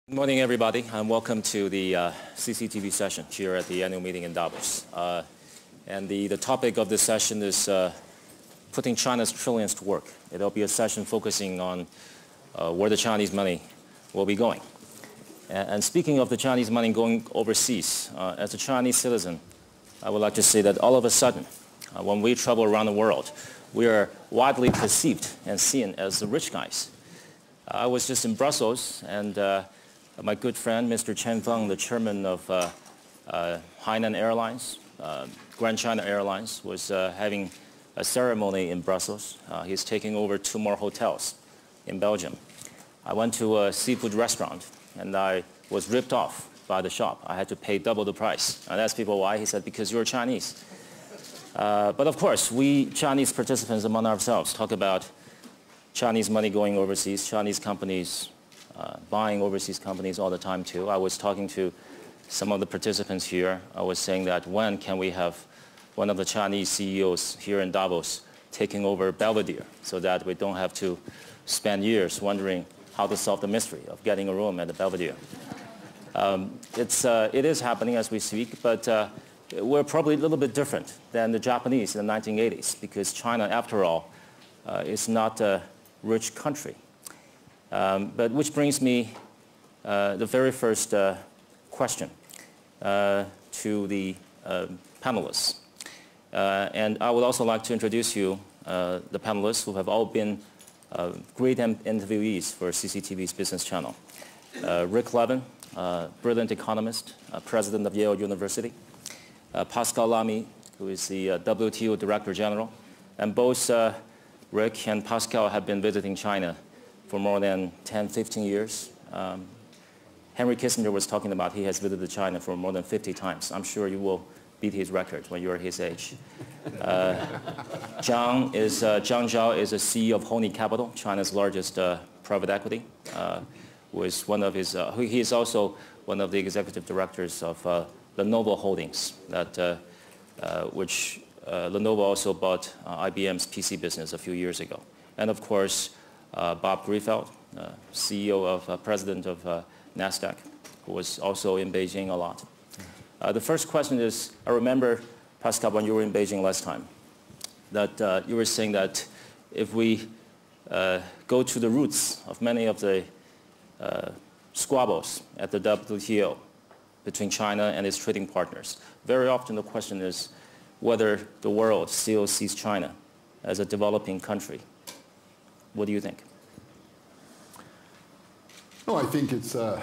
Good morning, everybody, and welcome to the CCTV session here at the annual meeting in Davos. And the topic of this session is putting China's trillions to work. It'll be a session focusing on where the Chinese money will be going. And speaking of the Chinese money going overseas, as a Chinese citizen, I would like to say that all of a sudden, when we travel around the world, we are widely perceived and seen as the rich guys. I was just in Brussels, and my good friend, Mr. Chen Feng, the chairman of Hainan Airlines, Grand China Airlines, was having a ceremony in Brussels. He's taking over 2 more hotels in Belgium. I went to a seafood restaurant, and I was ripped off by the shop. I had to pay double the price. I asked people why. He said, because you're Chinese. But of course, we Chinese participants among ourselves talk about Chinese money going overseas, Chinese companies buying overseas companies all the time too. I was talking to some of the participants here. I was saying that when can we have one of the Chinese CEOs here in Davos taking over Belvedere so that we don't have to spend years wondering how to solve the mystery of getting a room at the Belvedere. It is happening as we speak, but we're probably a little bit different than the Japanese in the 1980s because China, after all, is not a rich country. But which brings me the very first question to the panelists. And I would also like to introduce you the panelists who have all been great interviewees for CCTV's business channel. Rick Levin, brilliant economist, president of Yale University. Pascal Lamy, who is the WTO Director General. And both Rick and Pascal have been visiting China for more than 10, 15 years. Henry Kissinger was talking about he has visited China for more than 50 times. I'm sure you will beat his record when you're his age. Zhang Zhao is the CEO of Hony Capital, China's largest private equity. He is also one of the executive directors of Lenovo Holdings, which Lenovo also bought IBM's PC business a few years ago. And of course, Bob Griefeld, CEO of President of NASDAQ, who was also in Beijing a lot. The first question is, I remember, Pascal, when you were in Beijing last time, that you were saying that if we go to the roots of many of the squabbles at the WTO between China and its trading partners, very often the question is whether the world still sees China as a developing country. What do you think? No, I think it's a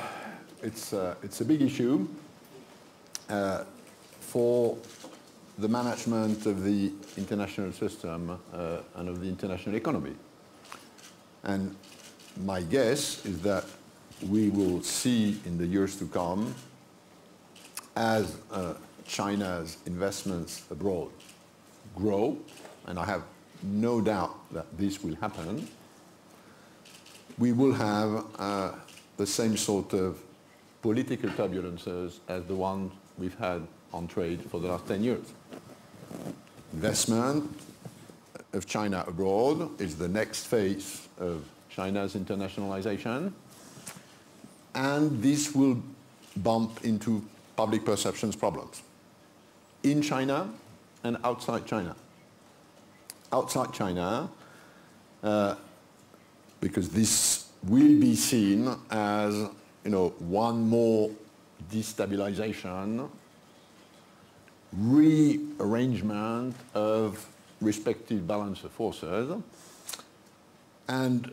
big issue for the management of the international system and of the international economy. And my guess is that we will see in the years to come, as China's investments abroad grow, and I have no doubt that this will happen, we will have the same sort of political turbulences as the one we've had on trade for the last 10 years. Investment of China abroad is the next phase of China's internationalization, and this will bump into public perceptions problems in China and outside China. Outside China, because this will be seen as, one more destabilization, rearrangement of respective balance of forces. And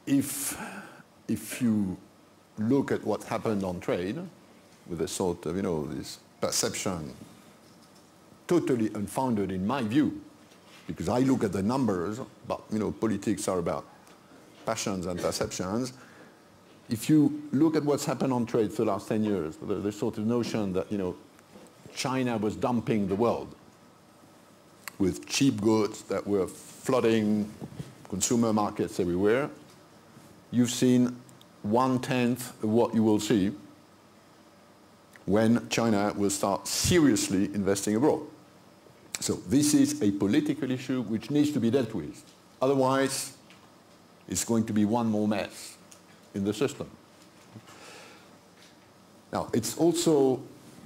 if you look at what happened on trade, with a sort of, this perception totally unfounded in my view, because I look at the numbers, but, politics are about passions and perceptions. If you look at what's happened on trade for the last 10 years, the sort of notion that, China was dumping the world with cheap goods that were flooding consumer markets everywhere, you've seen 1/10 of what you will see when China will start seriously investing abroad. So this is a political issue which needs to be dealt with. Otherwise, it's going to be one more mess in the system. Now, it's also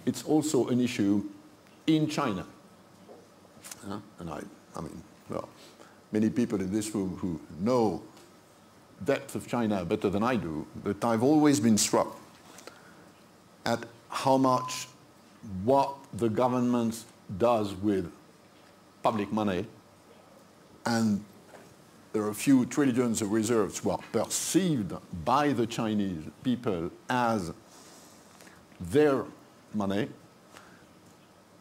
an issue in China. And I mean, well, many people in this room who know depth of China better than I do, but I've always been struck at how much what the government does with public money, and there are a few trillions of reserves were perceived by the Chinese people as their money.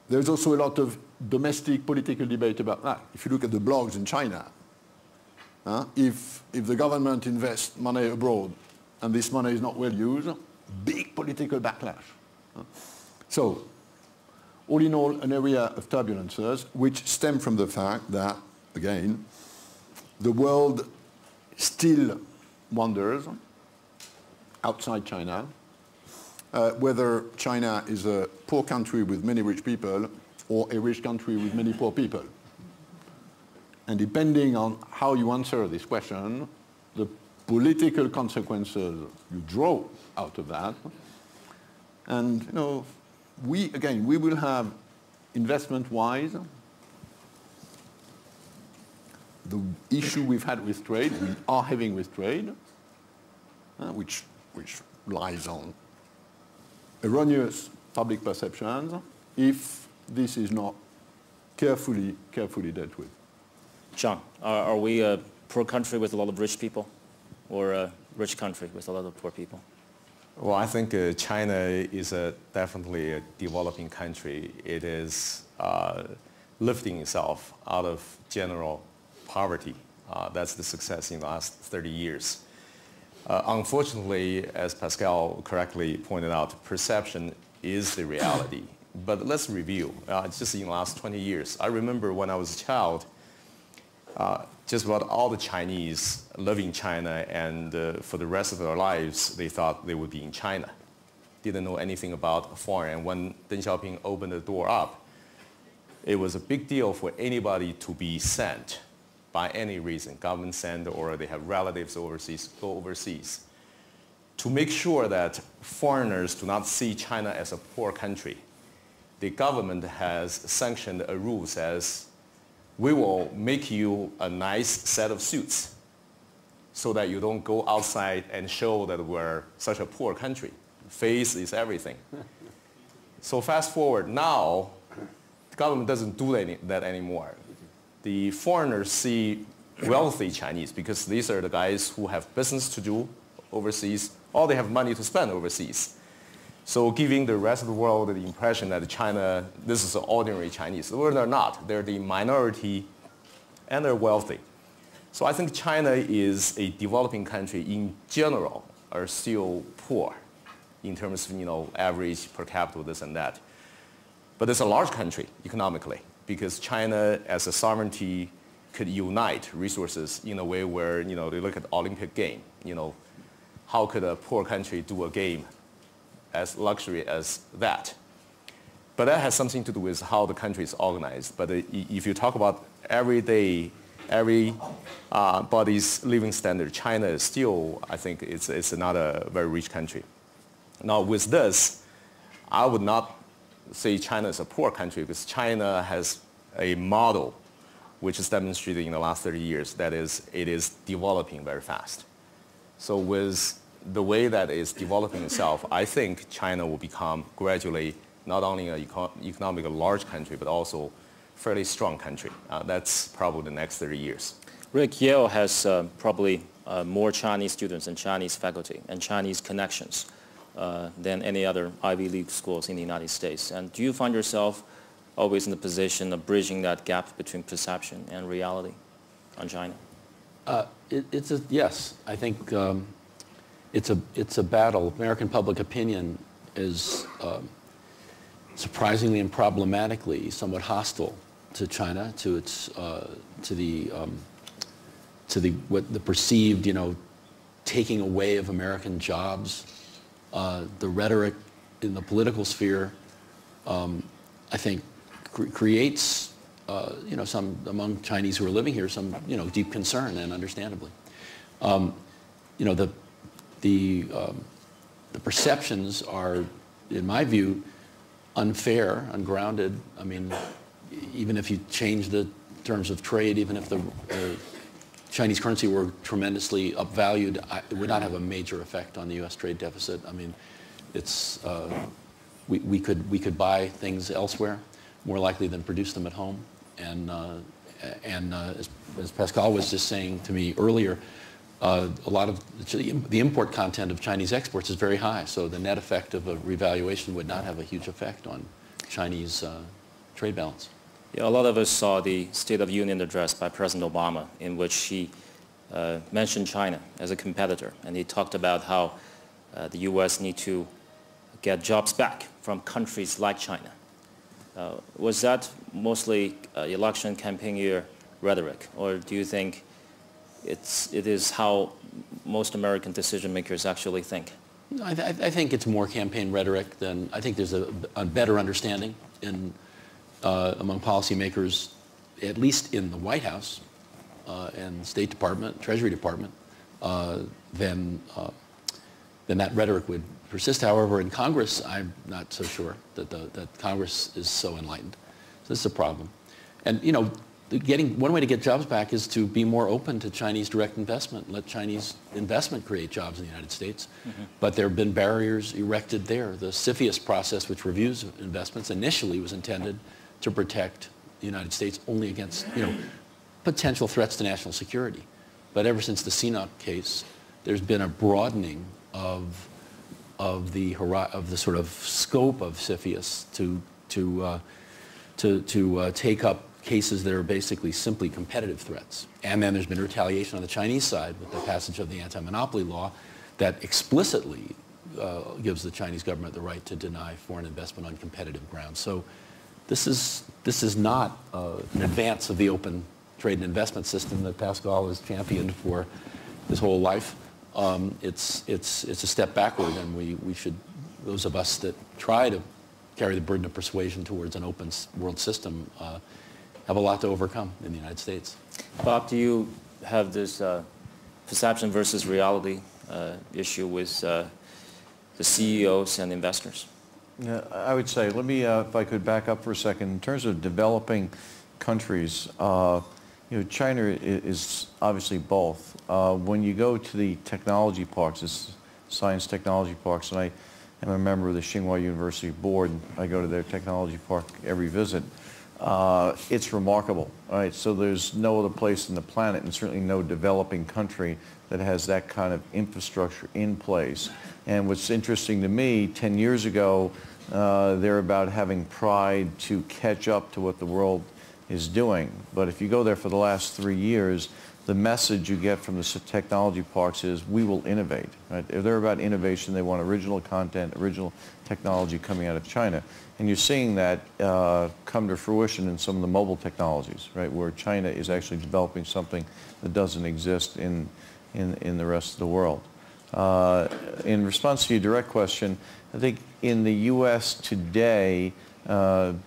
There's also a lot of domestic political debate about that. If you look at the blogs in China, if the government invests money abroad and this money is not well used, big political backlash. So, all in all, an area of turbulences which stem from the fact that, again, the world still wonders, outside China, whether China is a poor country with many rich people or a rich country with many poor people. And depending on how you answer this question, the political consequences you draw out of that. And, you know, we will have, investment-wise, the issue we've had with trade, we are having with trade, which lies on erroneous public perceptions, if this is not carefully dealt with. John, are we a poor country with a lot of rich people, or a rich country with a lot of poor people? Well, I think China is definitely a developing country. It is lifting itself out of general poverty. That's the success in the last 30 years. Unfortunately, as Pascal correctly pointed out, perception is the reality. But let's review. Just in the last 20 years, I remember when I was a child, just about all the Chinese live in China, and for the rest of their lives, they thought they would be in China. Didn't know anything about foreign. And when Deng Xiaoping opened the door up, it was a big deal for anybody to be sent by any reason, government sent or they have relatives overseas, go overseas, to make sure that foreigners do not see China as a poor country. The government has sanctioned a rule that says, we will make you a nice set of suits so that you don't go outside and show that we're such a poor country. Face is everything. So fast forward, now the government doesn't do that anymore. The foreigners see wealthy Chinese, because these are the guys who have business to do overseas, or they have money to spend overseas. So giving the rest of the world the impression that China, this is ordinary Chinese. Well, they're not. They're the minority, and they're wealthy. So I think China is a developing country in general, are still poor in terms of, you know, average per capita, this and that. But it's a large country economically, because China as a sovereignty could unite resources in a way where, you know, they look at the Olympic game. You know, how could a poor country do a game as luxury as that? But that has something to do with how the country is organized. But if you talk about everybody's living standard, China is still, I think, it's not a very rich country. Now with this, I would not say China is a poor country, because China has a model which is demonstrated in the last 30 years, that is, it is developing very fast. So with the way that it's developing itself, I think China will become gradually not only an economically large country, but also fairly strong country. That's probably the next 30 years. Rick, Yale has probably more Chinese students and Chinese faculty and Chinese connections than any other Ivy League schools in the United States. And do you find yourself always in the position of bridging that gap between perception and reality on China? Yes. I think it's a battle. American public opinion is surprisingly and problematically somewhat hostile to China, to its the perceived, you know, taking away of American jobs. The rhetoric in the political sphere, I think, creates, you know, some among Chinese who are living here, some, you know, deep concern, and understandably, you know, the perceptions are in my view, unfair, ungrounded. I mean, even if you change the terms of trade, even if the Chinese currency were tremendously upvalued, it would not have a major effect on the U.S. trade deficit. I mean, it's we could buy things elsewhere, more likely than produce them at home. And as Pascal was just saying to me earlier, a lot of the import content of Chinese exports is very high, so the net effect of a revaluation would not have a huge effect on Chinese trade balance. Yeah, a lot of us saw the State of Union address by President Obama, in which he mentioned China as a competitor, and he talked about how the U.S. need to get jobs back from countries like China. Was that mostly election campaign year rhetoric, or do you think it is how most American decision makers actually think? I think it's more campaign rhetoric than, I think there's a better understanding among policymakers, at least in the White House and State Department, Treasury Department, than that rhetoric would persist. However, in Congress, I'm not so sure that Congress is so enlightened. So this is a problem. And, you know, one way to get jobs back is to be more open to Chinese direct investment, let Chinese investment create jobs in the United States. Mm-hmm. But there have been barriers erected there. The CFIUS process, which reviews investments, initially was intended to protect the United States only against, you know, potential threats to national security. But ever since the CNOC case, there's been a broadening of the sort of scope of CFIUS to take up cases that are basically simply competitive threats. And then there's been retaliation on the Chinese side with the passage of the anti-monopoly law that explicitly gives the Chinese government the right to deny foreign investment on competitive grounds. So this is not an advance of the open trade and investment system that Pascal has championed for his whole life. It's a step backward, and we should, those of us that try to carry the burden of persuasion towards an open world system, have a lot to overcome in the United States. Bob, do you have this perception versus reality issue with the CEOs and investors? Yeah, I would say, let me, if I could back up for a second. In terms of developing countries, you know, China is obviously both. When you go to the technology parks, this science technology parks, and I am a member of the Tsinghua University board, and I go to their technology park every visit. It's remarkable, right? So there's no other place on the planet, and certainly no developing country that has that kind of infrastructure in place. And what's interesting to me, 10 years ago, they're about having pride to catch up to what the world is doing. But if you go there for the last 3 years, the message you get from the technology parks is, we will innovate, right? If they're about innovation, they want original content, original technology coming out of China. And you're seeing that come to fruition in some of the mobile technologies, right, where China is actually developing something that doesn't exist in the rest of the world. In response to your direct question, I think in the U.S. today,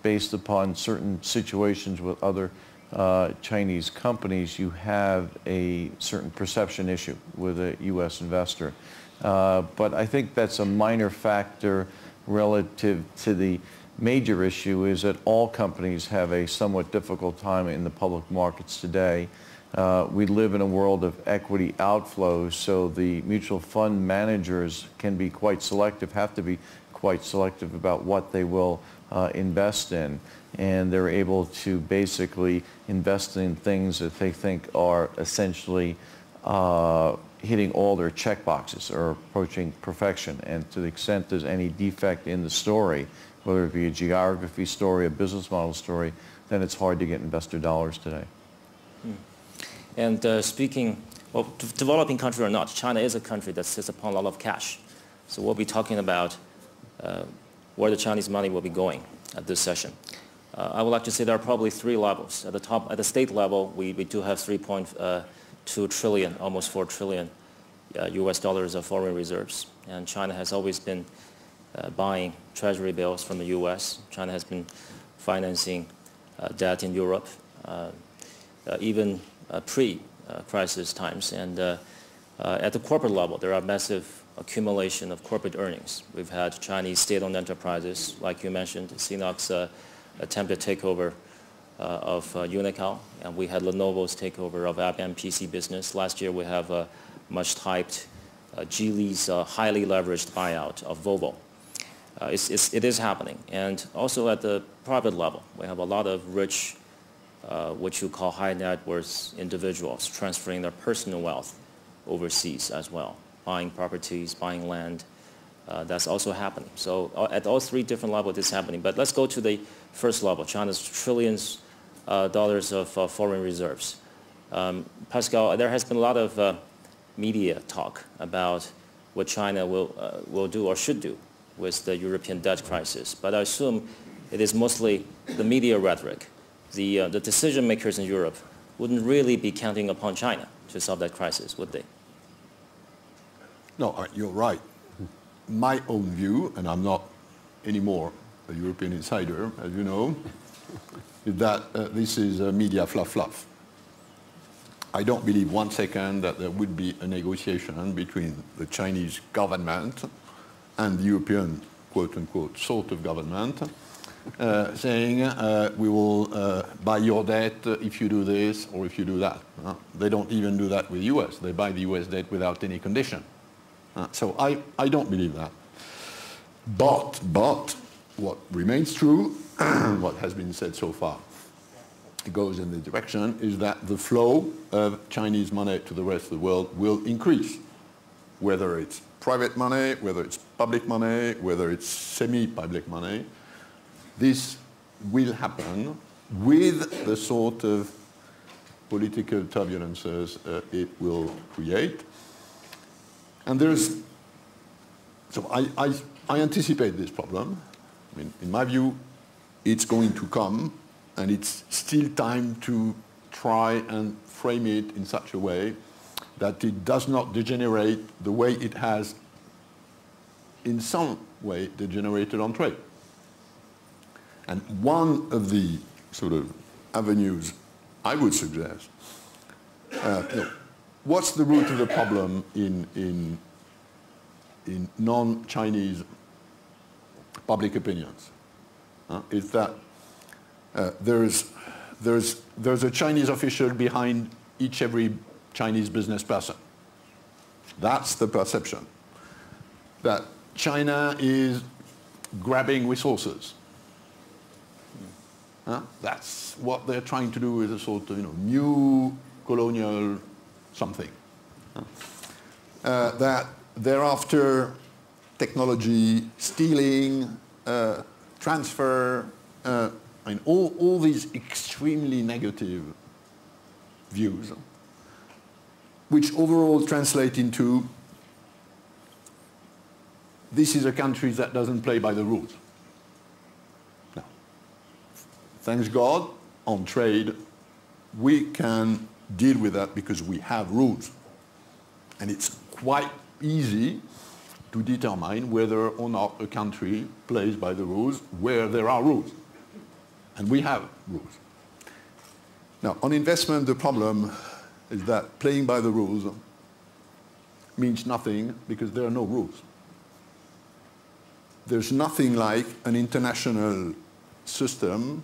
based upon certain situations with other Chinese companies, you have a certain perception issue with a U.S. investor. But I think that's a minor factor relative to the major issue, is that all companies have a somewhat difficult time in the public markets today. We live in a world of equity outflows, so the mutual fund managers can be quite selective, have to be quite selective about what they will invest in. And they're able to basically invest in things that they think are essentially hitting all their check boxes or approaching perfection. And to the extent there's any defect in the story, whether it be a geography story, a business model story, then it's hard to get investor dollars today. And speaking, well, developing country or not, China is a country that sits upon a lot of cash. So we'll be talking about where the Chinese money will be going at this session. I would like to say there are probably 3 levels. At the top, at the state level, we do have 3.2 trillion, almost 4 trillion US dollars of foreign reserves. And China has always been buying treasury bills from the US. China has been financing debt in Europe, even pre-crisis times. And At the corporate level, there are massive accumulation of corporate earnings. We've had Chinese state-owned enterprises, like you mentioned, Sinop's attempted takeover of Unical, and we had Lenovo's takeover of IBM PC business. Last year, we have a much-hyped Geely's highly leveraged buyout of Volvo. It is happening. And also at the private level, we have a lot of rich, what you call high net worth individuals transferring their personal wealth overseas as well, buying properties, buying land. That's also happening. So at all three different levels, it's happening. But let's go to the first level, China's trillions dollars of foreign reserves. Pascal, there has been a lot of media talk about what China will do or should do with the European debt crisis. But I assume it is mostly the media rhetoric. The decision makers in Europe wouldn't really be counting upon China to solve that crisis, would they? No, you're right. My own view, and I'm not anymore a European insider, as you know, is that this is media fluff. I don't believe one second that there would be a negotiation between the Chinese government and the European, quote-unquote, sort of government, saying we will buy your debt if you do this or if you do that. They don't even do that with the US. They buy the US debt without any condition. So I don't believe that. But what remains true, what has been said so far, goes in the direction, is that the flow of Chinese money to the rest of the world will increase. Whether it's private money, whether it's public money, whether it's semi-public money, this will happen with the sort of political turbulences it will create. And so I anticipate this problem. I mean, in my view, it's going to come, and it's still time to try and frame it in such a way that it does not degenerate the way it has in some way degenerated on trade. And one of the sort of avenues I would suggest, what's the root of the problem in non-Chinese public opinions? Is that there's a Chinese official behind every Chinese business person. That's the perception. That China is grabbing resources. That's what they're trying to do with a sort of new colonial something. That they're after technology, stealing, transfer, and all these extremely negative views, which overall translate into this is a country that doesn't play by the rules. Now, thanks God, on trade, we can deal with that because we have rules. And it's quite easy to determine whether or not a country plays by the rules where there are rules. And we have rules. Now, on investment, the problem is that playing by the rules means nothing because there are no rules. There's nothing like an international system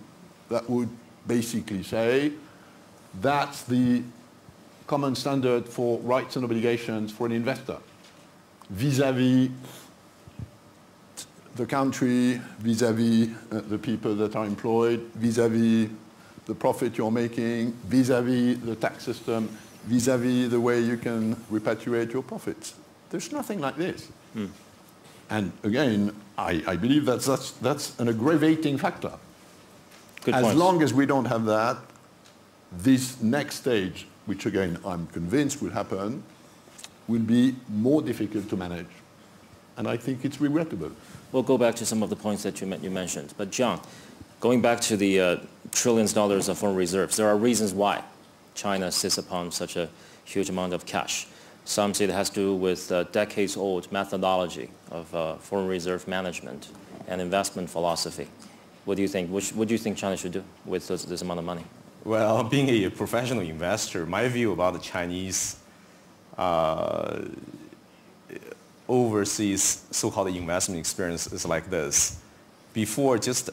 that would basically say that's the common standard for rights and obligations for an investor vis-à-vis the country, vis-à-vis the people that are employed, vis-à-vis the profit you're making, vis-à-vis the tax system, vis-à-vis the way you can repatriate your profits. There's nothing like this. And again, I believe that's an aggravating factor. Good as point. long as we don't have that, this next stage, which again I'm convinced will happen, will be more difficult to manage. And I think it's regrettable. We'll go back to some of the points that you mentioned. But John, going back to the trillions of dollars of foreign reserves, there are reasons why China sits upon such a huge amount of cash. Some say it has to do with decades-old methodology of foreign reserve management and investment philosophy. What do you think? What do you think China should do with this amount of money? Well, being a professional investor, my view about the Chinese overseas so-called investment experience is like this. Before, just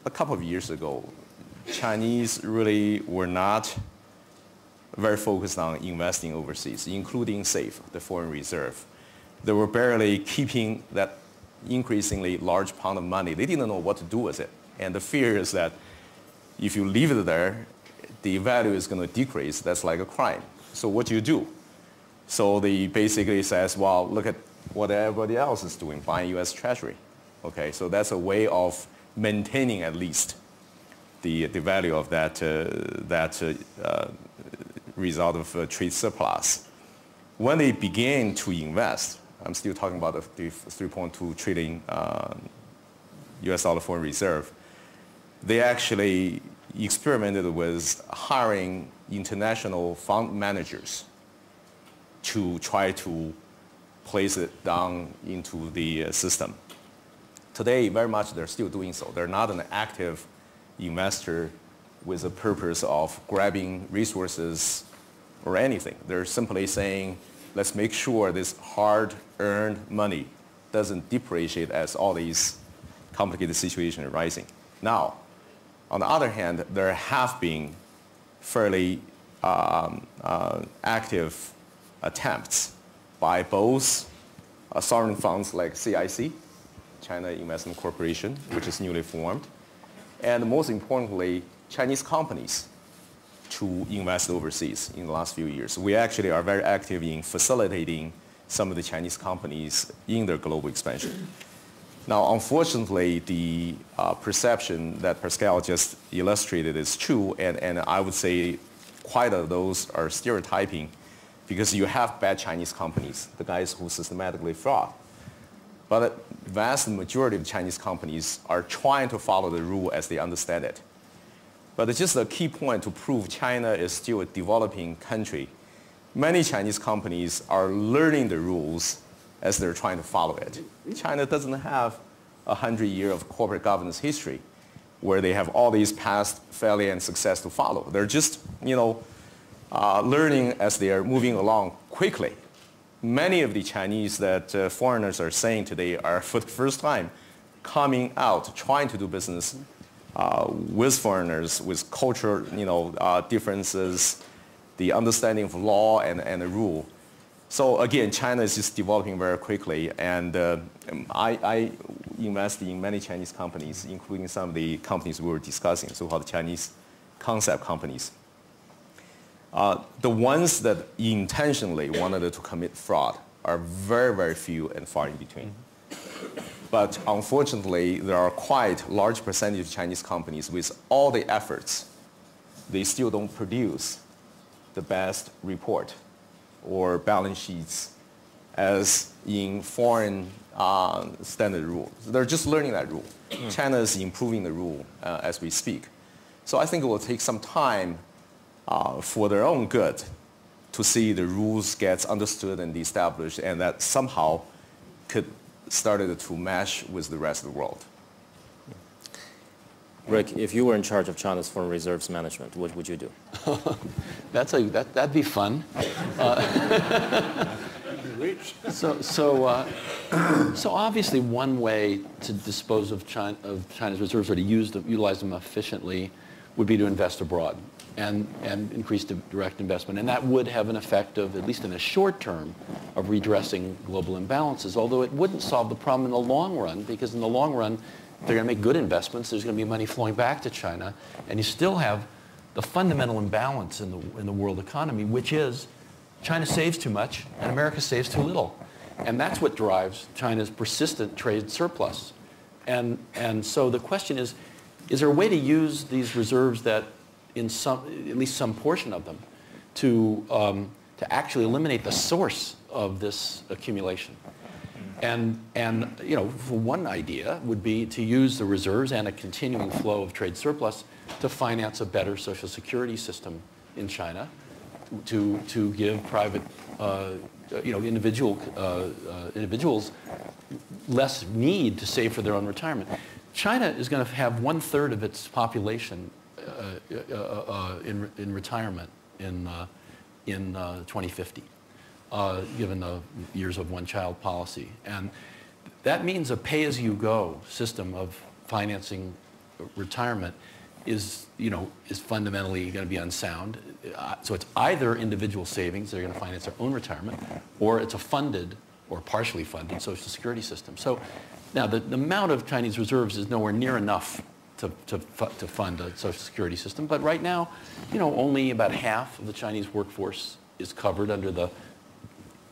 a couple of years ago, Chinese really were not very focused on investing overseas, including SAFE, the foreign reserve. They were barely keeping that increasingly large pound of money. They didn't know what to do with it. And the fear is that if you leave it there, the value is going to decrease. That's like a crime. So what do you do? So they basically says, well, look at what everybody else is doing, buying U.S. Treasury. Okay, so that's a way of maintaining at least the value of that result of trade surplus. When they began to invest, I'm still talking about the 3.2 trillion U.S. dollar foreign reserve, they actually experimented with hiring international fund managers to try to place it down into the system. Today, very much they're still doing so. They're not an active investor with the purpose of grabbing resources or anything. They're simply saying, let's make sure this hard-earned money doesn't depreciate as all these complicated situations are rising. Now, on the other hand, there have been fairly active attempts by both sovereign funds like CIC, China Investment Corporation, which is newly formed, and most importantly, Chinese companies to invest overseas in the last few years. We actually are very active in facilitating some of the Chinese companies in their global expansion. Now, unfortunately, the perception that Pascal just illustrated is true, and I would say quite a those are stereotyping, because you have bad Chinese companies, the guys who systematically fraud. But the vast majority of Chinese companies are trying to follow the rule as they understand it. But it's just a key point to prove China is still a developing country. Many Chinese companies are learning the rules as they're trying to follow it. China doesn't have 100 years of corporate governance history where they have all these past failure and success to follow. They're just, learning as they are moving along quickly. Many of the Chinese that foreigners are saying today are for the first time coming out, trying to do business with foreigners, with cultural differences, the understanding of law and the rule. So again, China is just developing very quickly, and I invest in many Chinese companies, including some of the companies we were discussing, so-called Chinese concept companies. The ones that intentionally wanted to commit fraud are very, very few and far in between. But unfortunately, there are quite large percentage of Chinese companies with all the efforts, they still don't produce the best report or balance sheets as in foreign standard rule. They're just learning that rule. China is improving the rule as we speak. So I think it will take some time for their own good to see the rules get understood and established, and that somehow could started to mesh with the rest of the world. Rick, if you were in charge of China's foreign reserves management, what would you do? That'd be fun. So obviously one way to dispose of China's reserves or to utilize them efficiently would be to invest abroad and increase direct investment. And that would have an effect of, at least in the short term, of redressing global imbalances, although it wouldn't solve the problem in the long run, because in the long run, if they're going to make good investments, there's going to be money flowing back to China, and you still have the fundamental imbalance in the world economy, which is China saves too much and America saves too little. And that's what drives China's persistent trade surplus. And so the question is there a way to use these reserves that at least some portion of them, to actually eliminate the source of this accumulation? And one idea would be to use the reserves and a continuing flow of trade surplus to finance a better social security system in China, to give private, individuals less need to save for their own retirement. China is going to have 1/3 of its population in retirement in 2050. given the years of one-child policy. And that means a pay-as-you-go system of financing retirement is fundamentally going to be unsound. So it's either individual savings that are going to finance their own retirement, or it's a funded or partially funded Social Security system. So now the amount of Chinese reserves is nowhere near enough to fund a Social Security system. But right now, only about half of the Chinese workforce is covered under the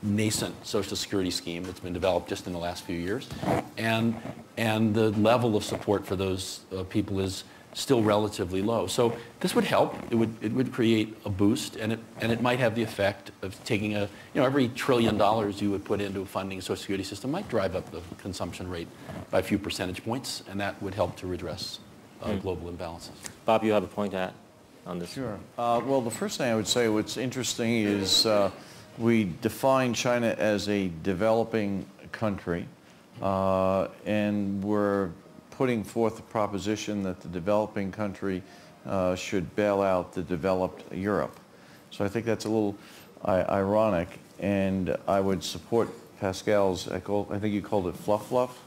nascent Social Security scheme that's been developed just in the last few years. And the level of support for those people is still relatively low. So this would help. It would create a boost, and it might have the effect of taking every $1 trillion you would put into funding a Social Security system might drive up the consumption rate by a few percentage points, and that would help to redress global imbalances. Bob, you have a point to add on this? Sure. Well, the first thing I would say, what's interesting is we define China as a developing country, and we're putting forth the proposition that the developing country should bail out the developed Europe. So I think that's a little ironic, and I would support Pascal's, I think you called it fluff,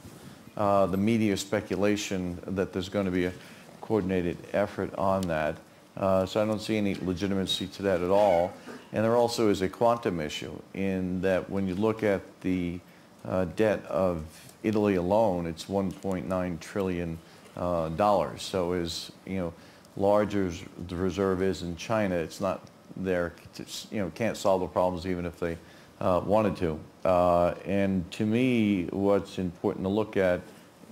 the media speculation that there's going to be a coordinated effort on that. So I don't see any legitimacy to that at all. And there also is a quantum issue in that when you look at the debt of Italy alone, it's $1.9 trillion. So as large as the reserve is in China, it's not there. Can't solve the problems even if they wanted to. And to me, what's important to look at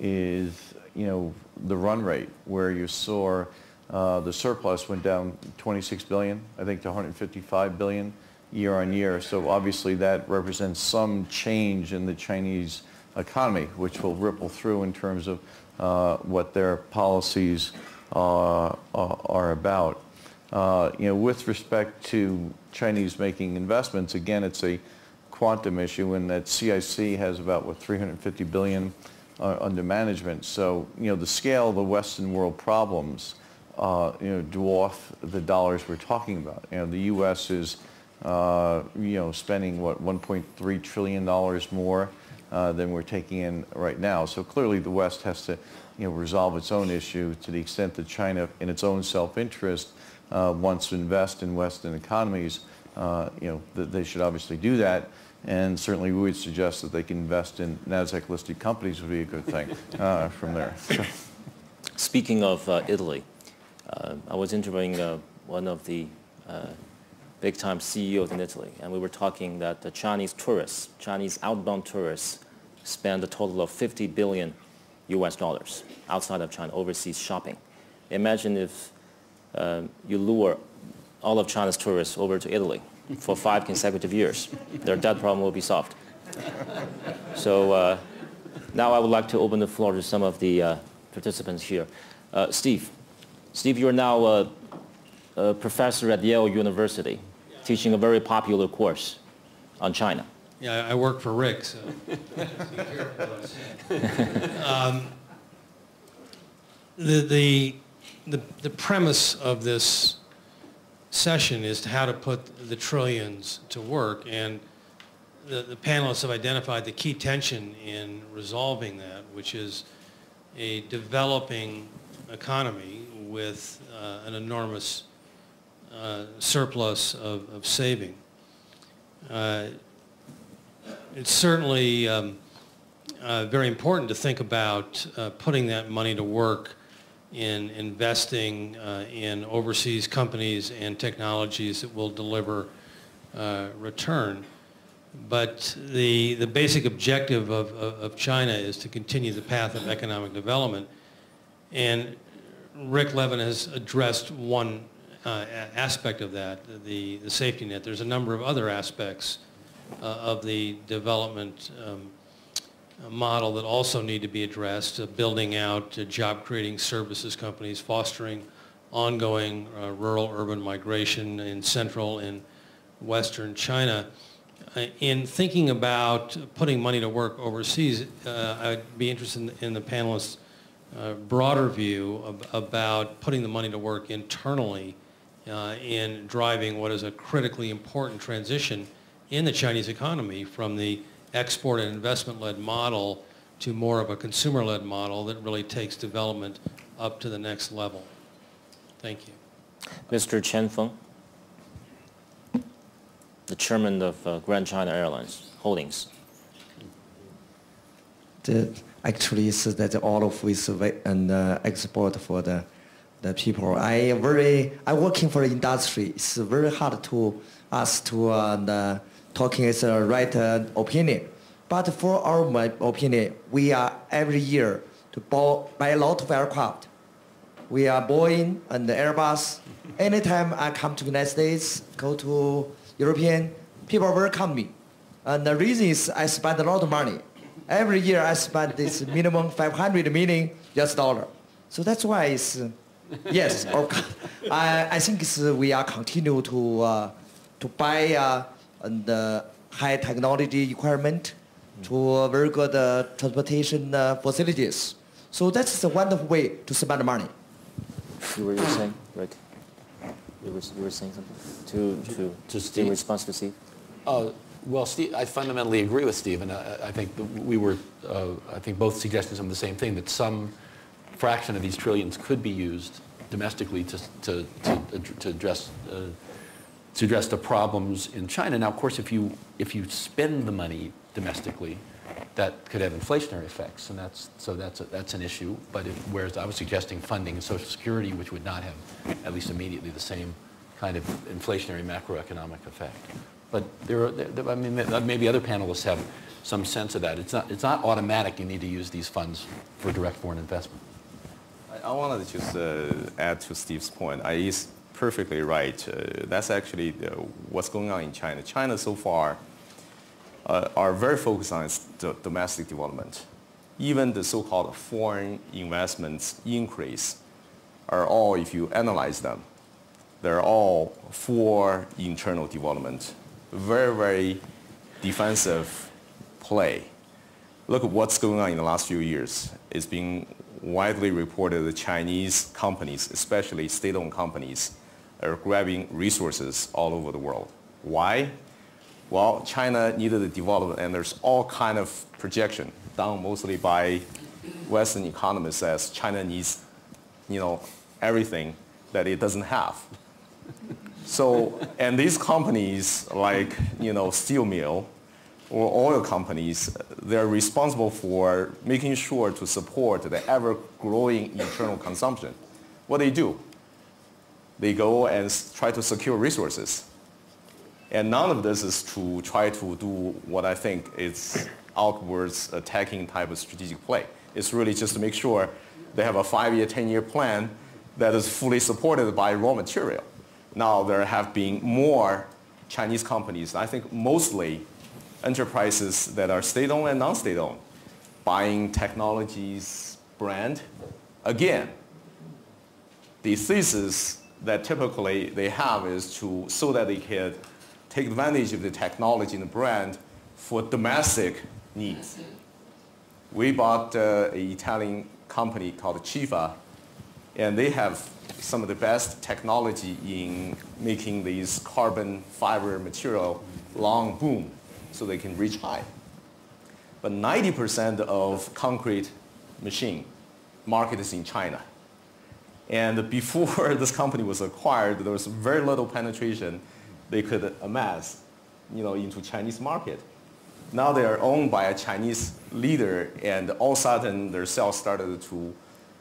is the run rate, where you saw the surplus went down 26 billion, I think, to 155 billion year on year. So obviously that represents some change in the Chinese economy, which will ripple through in terms of what their policies are about. With respect to Chinese making investments, again, it's a quantum issue in that CIC has about, 350 billion under management. So, the scale of the Western world problems, dwarf the dollars we're talking about. The U.S. is, spending, $1.3 trillion more than we're taking in right now. So clearly the West has to, resolve its own issue to the extent that China, in its own self-interest, wants to invest in Western economies. They should obviously do that. And certainly we would suggest that they can invest in NASDAQ-listed companies would be a good thing from there. Speaking of Italy, I was interviewing one of the big-time CEOs in Italy, and we were talking that the Chinese outbound tourists, spend a total of $50 billion outside of China, overseas shopping. Imagine if you lure all of China's tourists over to Italy for 5 consecutive years. Their debt problem will be solved. So now I would like to open the floor to some of the participants here. Steve, you're now a professor at Yale University, teaching a very popular course on China. Yeah, I work for Rick, so. The premise of this session is how to put the trillions to work, and the panelists have identified the key tension in resolving that, which is a developing economy with an enormous surplus of saving. It's certainly very important to think about putting that money to work in investing in overseas companies and technologies that will deliver return. But the basic objective of China is to continue the path of economic development. And Rick Levin has addressed one aspect of that, the safety net. There's a number of other aspects of the development model that also need to be addressed, building out job-creating services companies, fostering ongoing rural-urban migration in central and western China. In thinking about putting money to work overseas, I'd be interested in the panelists' broader view about putting the money to work internally in driving what is a critically important transition in the Chinese economy from the export and investment-led model to more of a consumer-led model that really takes development up to the next level. Thank you. Mr. Chen Feng, the chairman of Grand China Airlines Holdings. Actually, is that all of with and export for the people. I working for the industry. It's very hard to us to talking is the right opinion. But for our my opinion, we are every year to buy a lot of aircraft. We are Boeing and Airbus. Anytime I come to the United States, go to European, people welcome me. And the reason is I spend a lot of money. Every year I spend this minimum $500 million US. So that's why it's, yes, I think it's, we are continue to buy the high technology equipment to very good transportation facilities. So that's a wonderful way to spend money. You were saying, Rick? You were saying something? To Steve? In response to Steve? Well, Steve, I fundamentally agree with Steve, and I think we were, I think both suggesting some of the same thing, that some fraction of these trillions could be used domestically to address the problems in China. Now, of course, if you spend the money domestically, that could have inflationary effects, and that's an issue. But whereas I was suggesting funding Social Security, which would not have, at least immediately, the same kind of inflationary macroeconomic effect. But I mean, maybe other panelists have some sense of that. It's not automatic. You need to use these funds for direct foreign investment. I wanted to just add to Steve's point. He's perfectly right. That's actually what's going on in China. China so far are very focused on its domestic development. Even the so-called foreign investments increase are all, if you analyze them, they're all for internal development. Very, very defensive play. Look at what's going on in the last few years. It's been widely reported that Chinese companies, especially state-owned companies, are grabbing resources all over the world. Why? Well, China needed to develop, and there's all kind of projection done mostly by Western economists as China needs, everything that it doesn't have. So, and these companies like, steel mill or oil companies, they're responsible for making sure to support the ever-growing internal consumption. What do? They go and try to secure resources. And none of this is to try to do what I think is outwards attacking type of strategic play. It's really just to make sure they have a 5-year, 10-year plan that is fully supported by raw material. Now there have been more Chinese companies, I think mostly enterprises that are state-owned and non-state-owned, buying technologies brand. Again, the thesis that typically they have is so that they can take advantage of the technology and the brand for domestic needs. We bought an Italian company called Chifa, and they have some of the best technology in making these carbon fiber material long boom so they can reach high. But 90% of concrete machine market is in China. And before this company was acquired, there was very little penetration they could amass, into Chinese market. Now they are owned by a Chinese leader, and all of a sudden their sales started to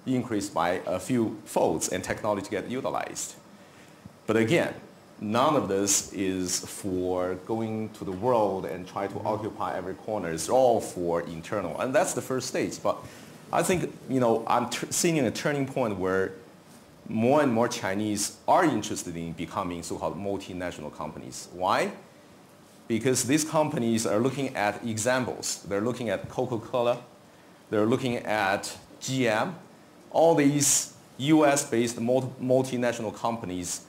increase by a few folds and technology get utilized. But again, none of this is for going to the world and try to occupy every corner. It's all for internal, and that's the first stage. But I think, I'm seeing a turning point where more and more Chinese are interested in becoming so-called multinational companies. Why? Because these companies are looking at examples. They're looking at Coca-Cola. They're looking at GM. All these US-based multinational companies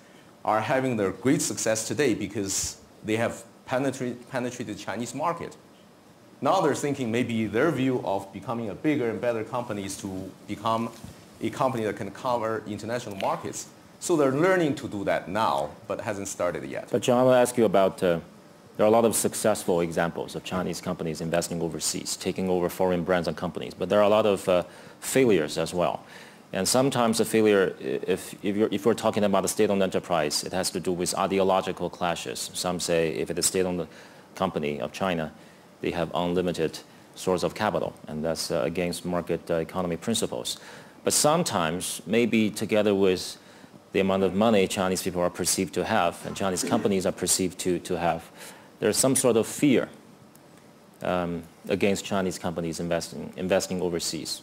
are having their great success today because they have penetrated the Chinese market. Now they're thinking maybe their view of becoming a bigger and better company is to become a company that can cover international markets. So they're learning to do that now, but hasn't started yet. But John, I want to ask you about There are a lot of successful examples of Chinese companies investing overseas, taking over foreign brands and companies, but there are a lot of failures as well. And sometimes the failure, if we're talking about a state-owned enterprise, it has to do with ideological clashes. Some say if it's a state-owned company of China, they have unlimited source of capital, and that's against market economy principles. But sometimes, maybe together with the amount of money Chinese people are perceived to have and Chinese companies are perceived to have, there's some sort of fear against Chinese companies investing overseas.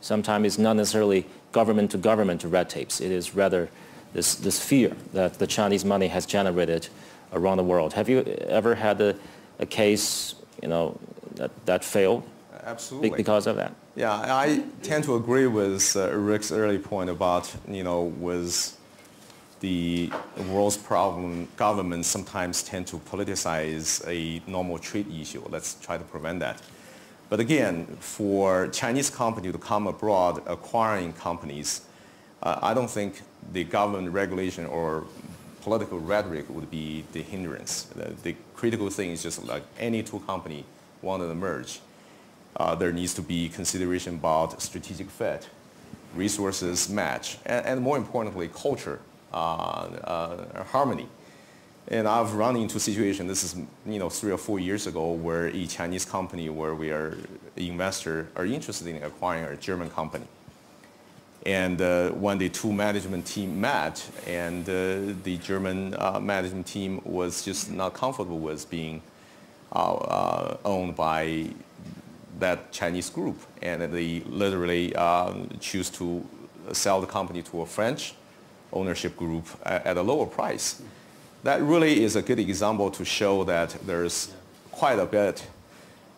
Sometimes it's not necessarily government-to-government red tapes. It is rather this fear that the Chinese money has generated around the world. Have you ever had a case, that failed? Absolutely. Because of that? Yeah, I tend to agree with Rick's early point about, with the world's problem, governments sometimes tend to politicize a normal trade issue. Let's try to prevent that. But again, for Chinese company to come abroad acquiring companies, I don't think the government regulation or political rhetoric would be the hindrance. The critical thing is just like any two company wanted to merge. There needs to be consideration about strategic fit, resources match, and more importantly, culture, harmony. And I've run into a situation, this is 3 or 4 years ago, where a Chinese company where we are investor are interested in acquiring a German company. And when the two management team met, and the German management team was just not comfortable with being owned by that Chinese group, and they literally choose to sell the company to a French ownership group at a lower price. That really is a good example to show that there's quite a bit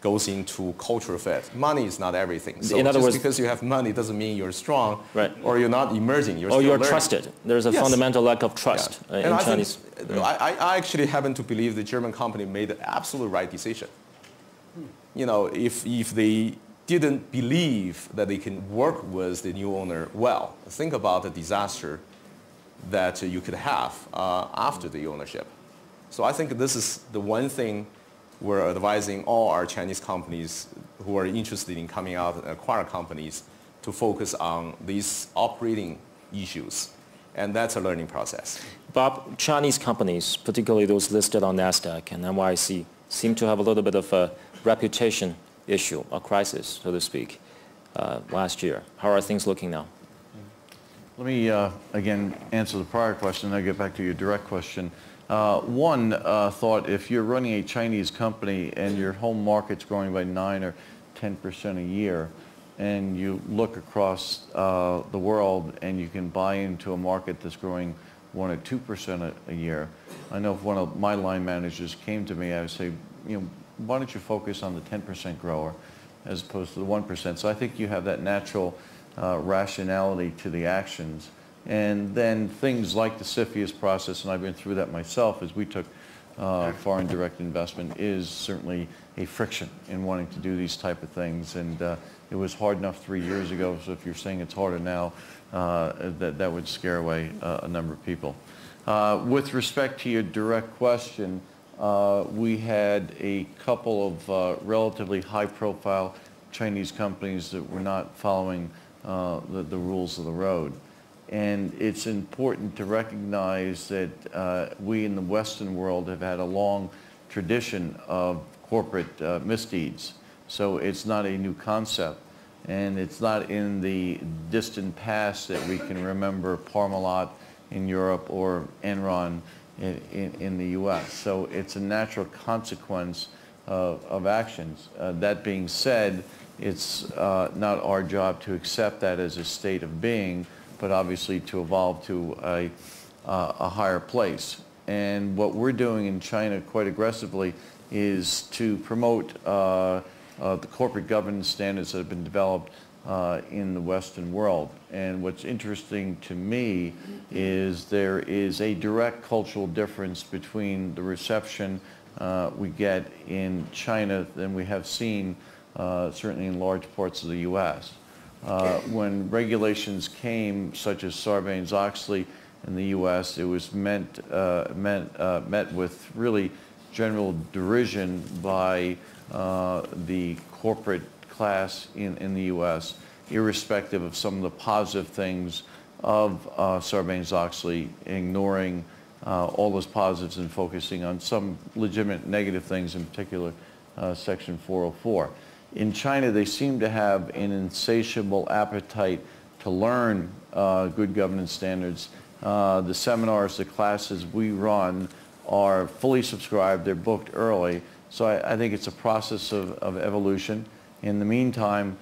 goes into cultural fit. Money is not everything. So in other words, because you have money doesn't mean you're strong, right, or you're not emerging. You're or still you're learning. Trusted. There's a fundamental lack of trust in Chinese. I actually happen to believe the German company made the absolute right decision. If they didn't believe that they can work with the new owner well, think about the disaster that you could have after the ownership. So I think this is the one thing we're advising all our Chinese companies who are interested in coming out and acquire companies to focus on these operating issues. And that's a learning process. Bob, Chinese companies, particularly those listed on NASDAQ and NYSE, seem to have a little bit of a reputation issue, a crisis, so to speak, last year. How are things looking now? Let me, again, answer the prior question, and I'll get back to your direct question. One thought, if you're running a Chinese company and your home market's growing by 9 or 10% a year, and you look across the world and you can buy into a market that's growing 1 or 2% a year, I know if one of my line managers came to me, I would say, why don't you focus on the 10% grower as opposed to the 1%? So I think you have that natural rationality to the actions. And then things like the CFIUS process, and I've been through that myself as we took foreign direct investment, is certainly a friction in wanting to do these type of things. And it was hard enough 3 years ago, so if you're saying it's harder now, that would scare away a number of people. With respect to your direct question, we had a couple of relatively high-profile Chinese companies that were not following the rules of the road. And it's important to recognize that we in the Western world have had a long tradition of corporate misdeeds. So it's not a new concept. And it's not in the distant past that we can remember Parmalat in Europe or Enron in the US. So it's a natural consequence of actions. That being said, it's not our job to accept that as a state of being, but obviously to evolve to a higher place. And what we're doing in China quite aggressively is to promote the corporate governance standards that have been developed in the Western world. And what's interesting to me is there is a direct cultural difference between the reception we get in China than we have seen certainly in large parts of the U.S. When regulations came, such as Sarbanes-Oxley in the U.S., it was met with really general derision by the corporate class in the U.S., irrespective of some of the positive things of Sarbanes-Oxley, ignoring all those positives and focusing on some legitimate negative things, in particular Section 404. In China, they seem to have an insatiable appetite to learn good governance standards. The seminars, the classes we run are fully subscribed. They're booked early. So I think it's a process of evolution. In the meantime,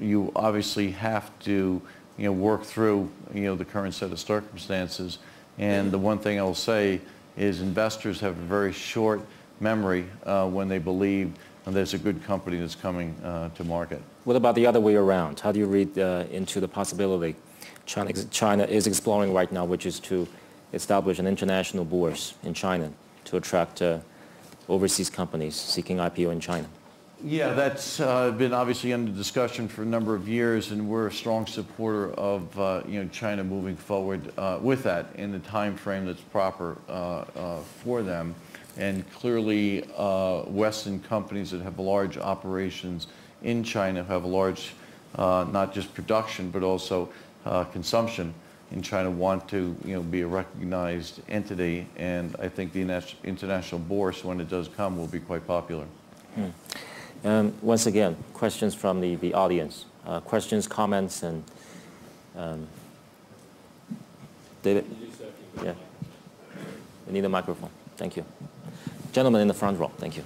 you obviously have to work through the current set of circumstances. And the one thing I'll say is investors have a very short memory when they believe there's a good company that's coming to market. What about the other way around? How do you read into the possibility China is exploring right now, which is to establish an international bourse in China to attract overseas companies seeking IPO in China? Yeah, that's been obviously under discussion for a number of years, and we're a strong supporter of China moving forward with that in the time frame that's proper for them. And clearly, Western companies that have large operations in China have a large, not just production, but also consumption in China want to be a recognized entity. And I think the international bourse, when it does come, will be quite popular. Once again, questions from the audience. Questions, comments, and David? Yeah. We need a microphone. Thank you. Gentleman in the front row. Thank you.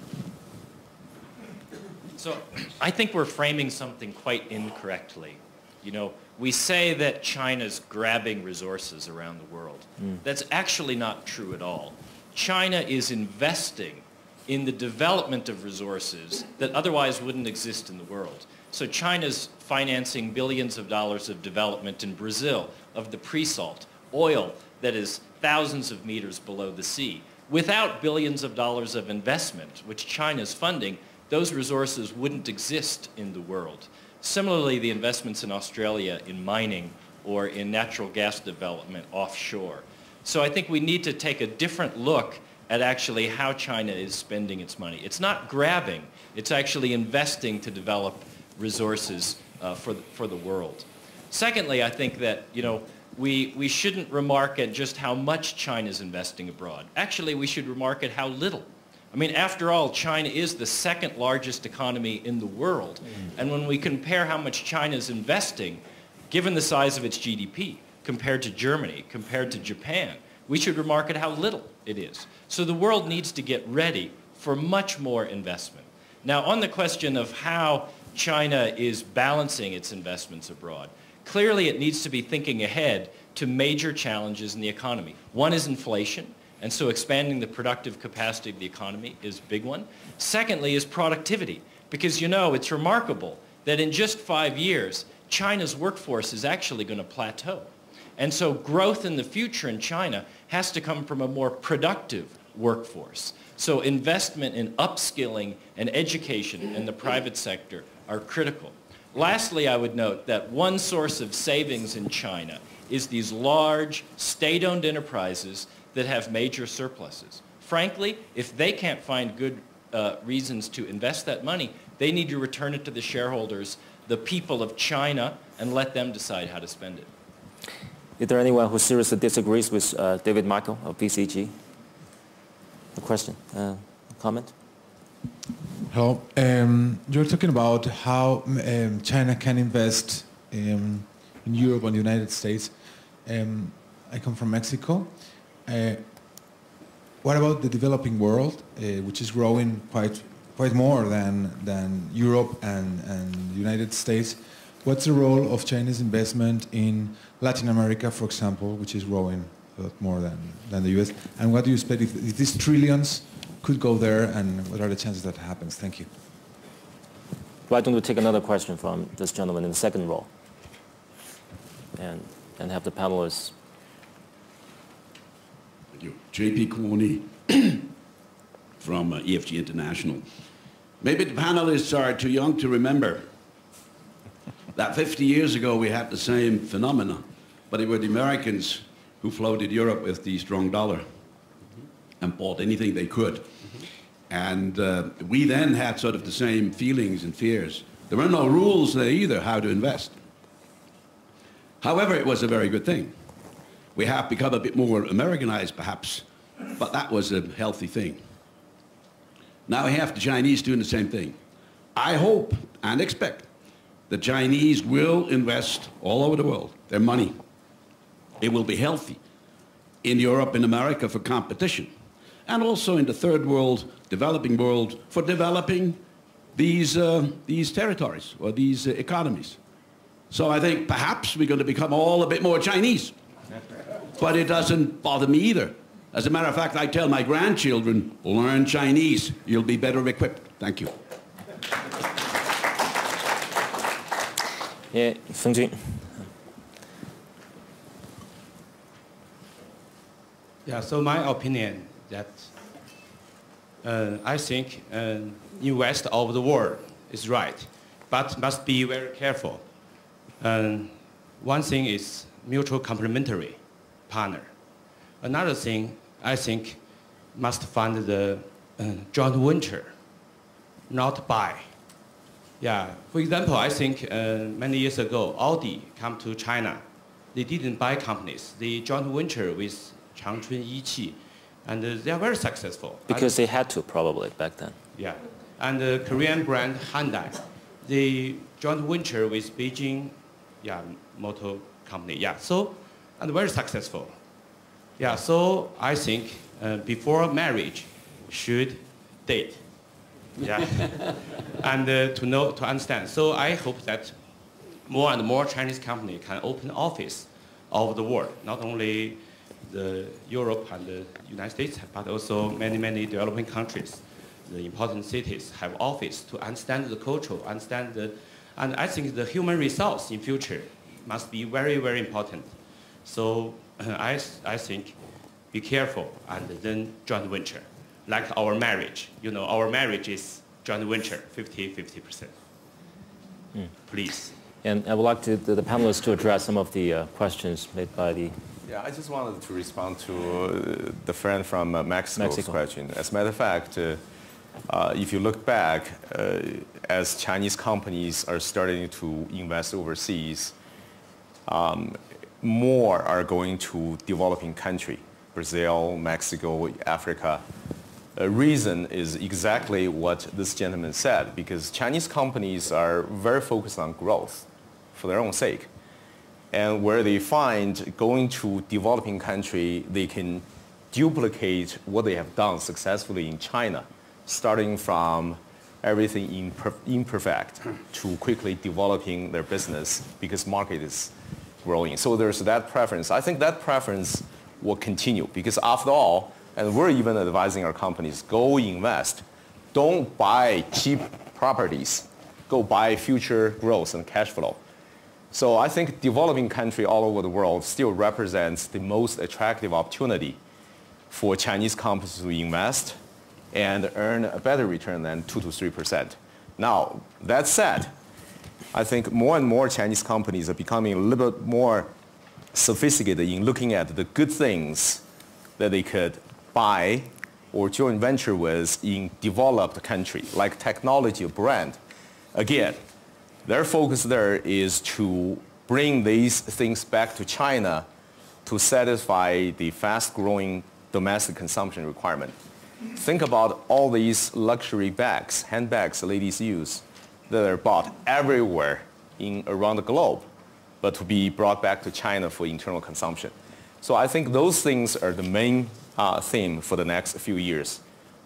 So I think we're framing something quite incorrectly. We say that China's grabbing resources around the world. That's actually not true at all. China is investing in the development of resources that otherwise wouldn't exist in the world. So China's financing billions of dollars of development in Brazil of the pre-salt, oil that is thousands of meters below the sea. Without billions of dollars of investment, which China's funding, those resources wouldn't exist in the world. Similarly, the investments in Australia in mining or in natural gas development offshore. So I think we need to take a different look at actually how China is spending its money. It's not grabbing, it's actually investing to develop resources for the world. Secondly, I think that we shouldn't remark at just how much China's investing abroad. Actually, we should remark at how little. I mean, after all, China is the second largest economy in the world. And when we compare how much China's investing, given the size of its GDP, compared to Germany, compared to Japan, we should remark at how little it is. So the world needs to get ready for much more investment. Now, on the question of how China is balancing its investments abroad, clearly it needs to be thinking ahead to major challenges in the economy. One is inflation, and so expanding the productive capacity of the economy is a big one. Secondly is productivity, because it's remarkable that in just 5 years, China's workforce is actually going to plateau. And so growth in the future in China has to come from a more productive workforce. So investment in upskilling and education in the private sector are critical. Lastly, I would note that one source of savings in China is these large state-owned enterprises that have major surpluses. Frankly, if they can't find good reasons to invest that money, they need to return it to the shareholders, the people of China, and let them decide how to spend it. Is there anyone who seriously disagrees with David Michael of BCG? A question, a comment? Hello. You're talking about how China can invest in Europe and the United States. I come from Mexico. What about the developing world, which is growing quite more than Europe and the United States? What's the role of China's investment in Latin America, for example, which is growing a lot more than the US? And what do you expect if these trillions could go there, and what are the chances that happens? Thank you. Why don't we take another question from this gentleman in the second row, and have the panelists. Thank you. J.P. Coloni from EFG International. Maybe the panelists are too young to remember that 50 years ago we had the same phenomena, but it were the Americans who floated Europe with the strong dollar. and bought anything they could. And we then had sort of the same feelings and fears. There were no rules there either how to invest. However, it was a very good thing. We have become a bit more Americanized, perhaps, but that was a healthy thing. Now we have the Chinese doing the same thing. I hope and expect the Chinese will invest all over the world their money. It will be healthy in Europe and America for competition, and also in the third world, developing world, for developing these territories or these economies. So I think perhaps we're going to become all a bit more Chinese. But it doesn't bother me either. As a matter of fact, I tell my grandchildren, learn Chinese. You'll be better equipped. Thank you. Yeah, Feng Jun. Yeah, so my opinion that I think invest all over the world is right, but must be very careful. One thing is mutual complementary partner. Another thing, I think, must fund the joint venture, not buy. Yeah, for example, I think many years ago, Audi come to China. They didn't buy companies. They joint venture with Changchun Yiqi, and they are very successful. Because they had to, probably, back then. Yeah, and the Korean brand Hyundai, they joint venture with Beijing, motor company. Yeah, so, and very successful. Yeah, so I think before marriage, should date. Yeah, and to understand. So I hope that more and more Chinese company can open office all over the world, not only the Europe and the United States, but also many developing countries. The important cities have office to understand the culture, and I think the human resource in future must be very important. So I think be careful and then joint venture. Like our marriage, our marriage is joint venture, 50%. Please. And I would like the panelists to address some of the questions made by the... Yeah, I just wanted to respond to the friend from Mexico's question. As a matter of fact, if you look back, as Chinese companies are starting to invest overseas, more are going to developing country, Brazil, Mexico, Africa. The reason is exactly what this gentleman said, because Chinese companies are very focused on growth for their own sake. And where they find going to developing country, they can duplicate what they have done successfully in China, starting from everything imperfect to quickly developing their business because market is growing. So there's that preference. I think that preference will continue because after all, and we're even advising our companies, go invest. Don't buy cheap properties. Go buy future growth and cash flow. So I think developing country all over the world still represents the most attractive opportunity for Chinese companies to invest and earn a better return than 2 to 3%. Now, that said, I think more and more Chinese companies are becoming a little bit more sophisticated in looking at the good things that they could buy or joint venture with in developed country, like technology or brand. Again, their focus there is to bring these things back to China to satisfy the fast-growing domestic consumption requirement. Think about all these luxury bags, handbags ladies use that are bought everywhere around the globe, but to be brought back to China for internal consumption. So I think those things are the main theme for the next few years.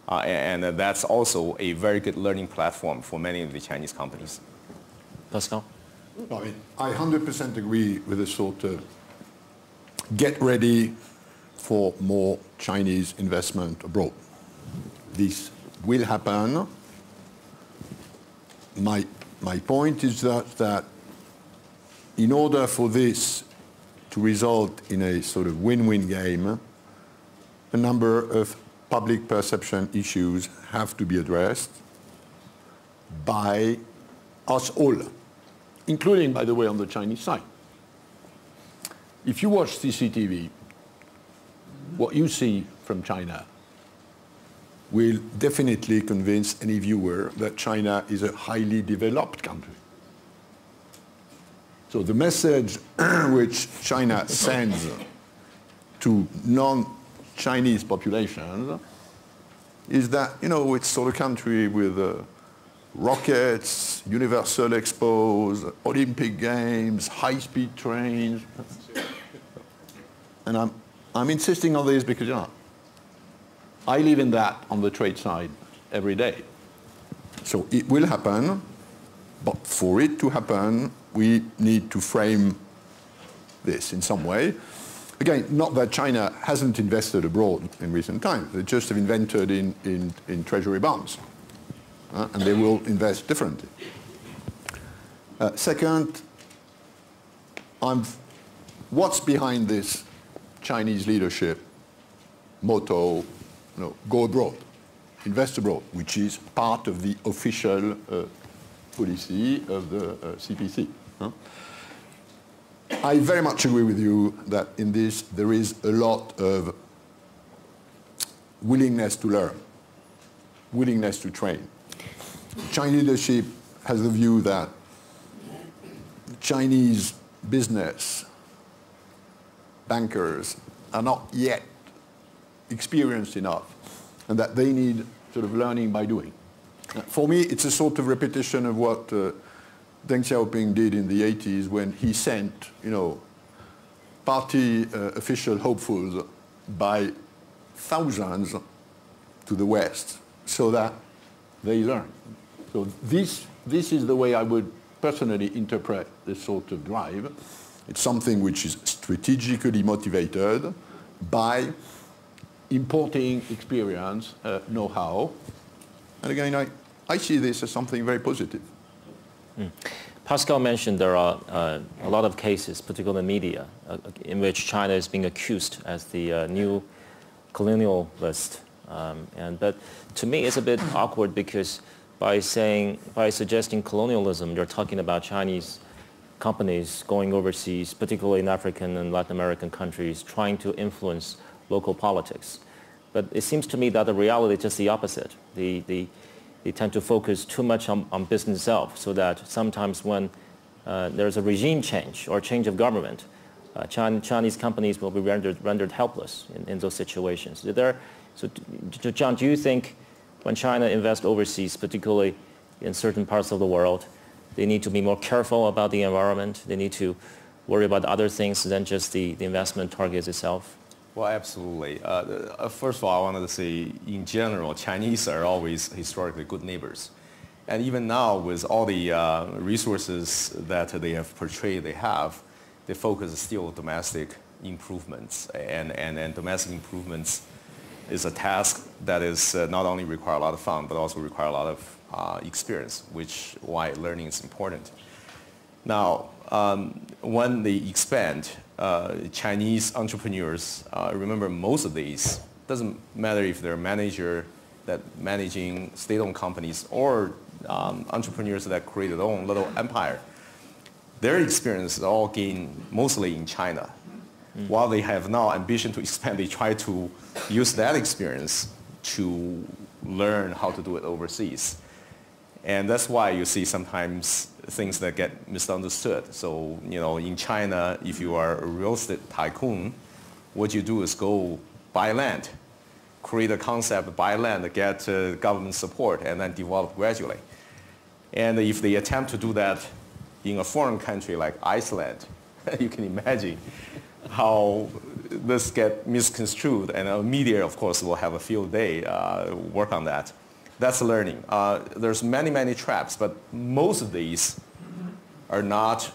And that's also a very good learning platform for many of the Chinese companies. Pascal? I 100% agree with the sort of get ready for more Chinese investment abroad. This will happen. My point is that in order for this to result in a sort of win-win game, a number of public perception issues have to be addressed by us all, including, by the way, on the Chinese side. If you watch CCTV, what you see from China will definitely convince any viewer that China is a highly developed country. So the message which China sends to non-Chinese populations is that, you know, it's sort of a country with rockets, universal expos, Olympic Games, high-speed trains. And I'm insisting on this because, you know, I live in that on the trade side every day. So it will happen, but for it to happen, we need to frame this in some way. Again, not that China hasn't invested abroad in recent times. They just have invented in treasury bonds. And they will invest differently. Second, what's behind this Chinese leadership motto, you know, go abroad, invest abroad, which is part of the official policy of the CPC. I very much agree with you that in this there is a lot of willingness to learn, willingness to train. Chinese leadership has the view that Chinese business bankers are not yet experienced enough and that they need sort of learning by doing. For me, it's a sort of repetition of what Deng Xiaoping did in the 80s when he sent, you know, party official hopefuls by thousands to the West so that they learn. So this is the way I would personally interpret this sort of drive. It's something which is strategically motivated by importing experience, know-how. And again, I see this as something very positive. Pascal mentioned there are a lot of cases, particularly in the media, in which China is being accused as the new colonialist. But to me, it's a bit awkward because by suggesting colonialism, you're talking about Chinese companies going overseas, particularly in African and Latin American countries, trying to influence local politics. But it seems to me that the reality is just the opposite. They tend to focus too much on business itself, so that sometimes when there's a regime change or change of government, Chinese companies will be rendered helpless in those situations. So, John, do you think when China invests overseas, particularly in certain parts of the world, they need to be more careful about the environment? They need to worry about other things than just the investment targets itself? Well, absolutely. First of all, I wanted to say, in general, Chinese are always historically good neighbors. And even now, with all the resources that they have portrayed they focus still on domestic improvements. And domestic improvements is a task that is not only require a lot of fun, but also require a lot of experience, which why learning is important. Now, when they expand, Chinese entrepreneurs, remember most of these, doesn't matter if they're managing state-owned companies or entrepreneurs that create their own little empire, their experience is all gained mostly in China. While they have now ambition to expand, they try to use that experience to learn how to do it overseas. And that's why you see sometimes things that get misunderstood. So, you know, in China, if you are a real estate tycoon, what you do is go buy land, create a concept, buy land, get government support, and then develop gradually. And if they attempt to do that in a foreign country like Iceland, you can imagine how this gets misconstrued, and media, of course, will have a field day work on that. That's learning. There's many traps, but most of these are not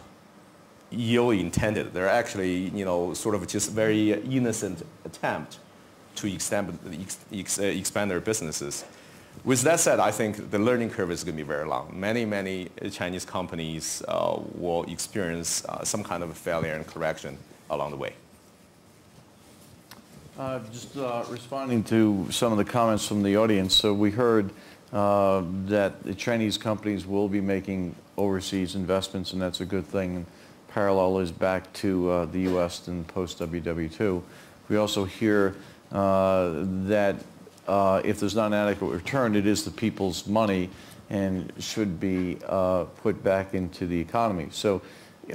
ill-intended. They're actually, you know, sort of just very innocent attempt to expand their businesses. With that said, I think the learning curve is going to be very long. Many Chinese companies will experience some kind of failure and correction along the way. Just responding to some of the comments from the audience. So we heard that the Chinese companies will be making overseas investments, and that's a good thing. And parallel is back to the U.S. and post-WW2. We also hear that if there's not an adequate return, it is the people's money and should be put back into the economy. So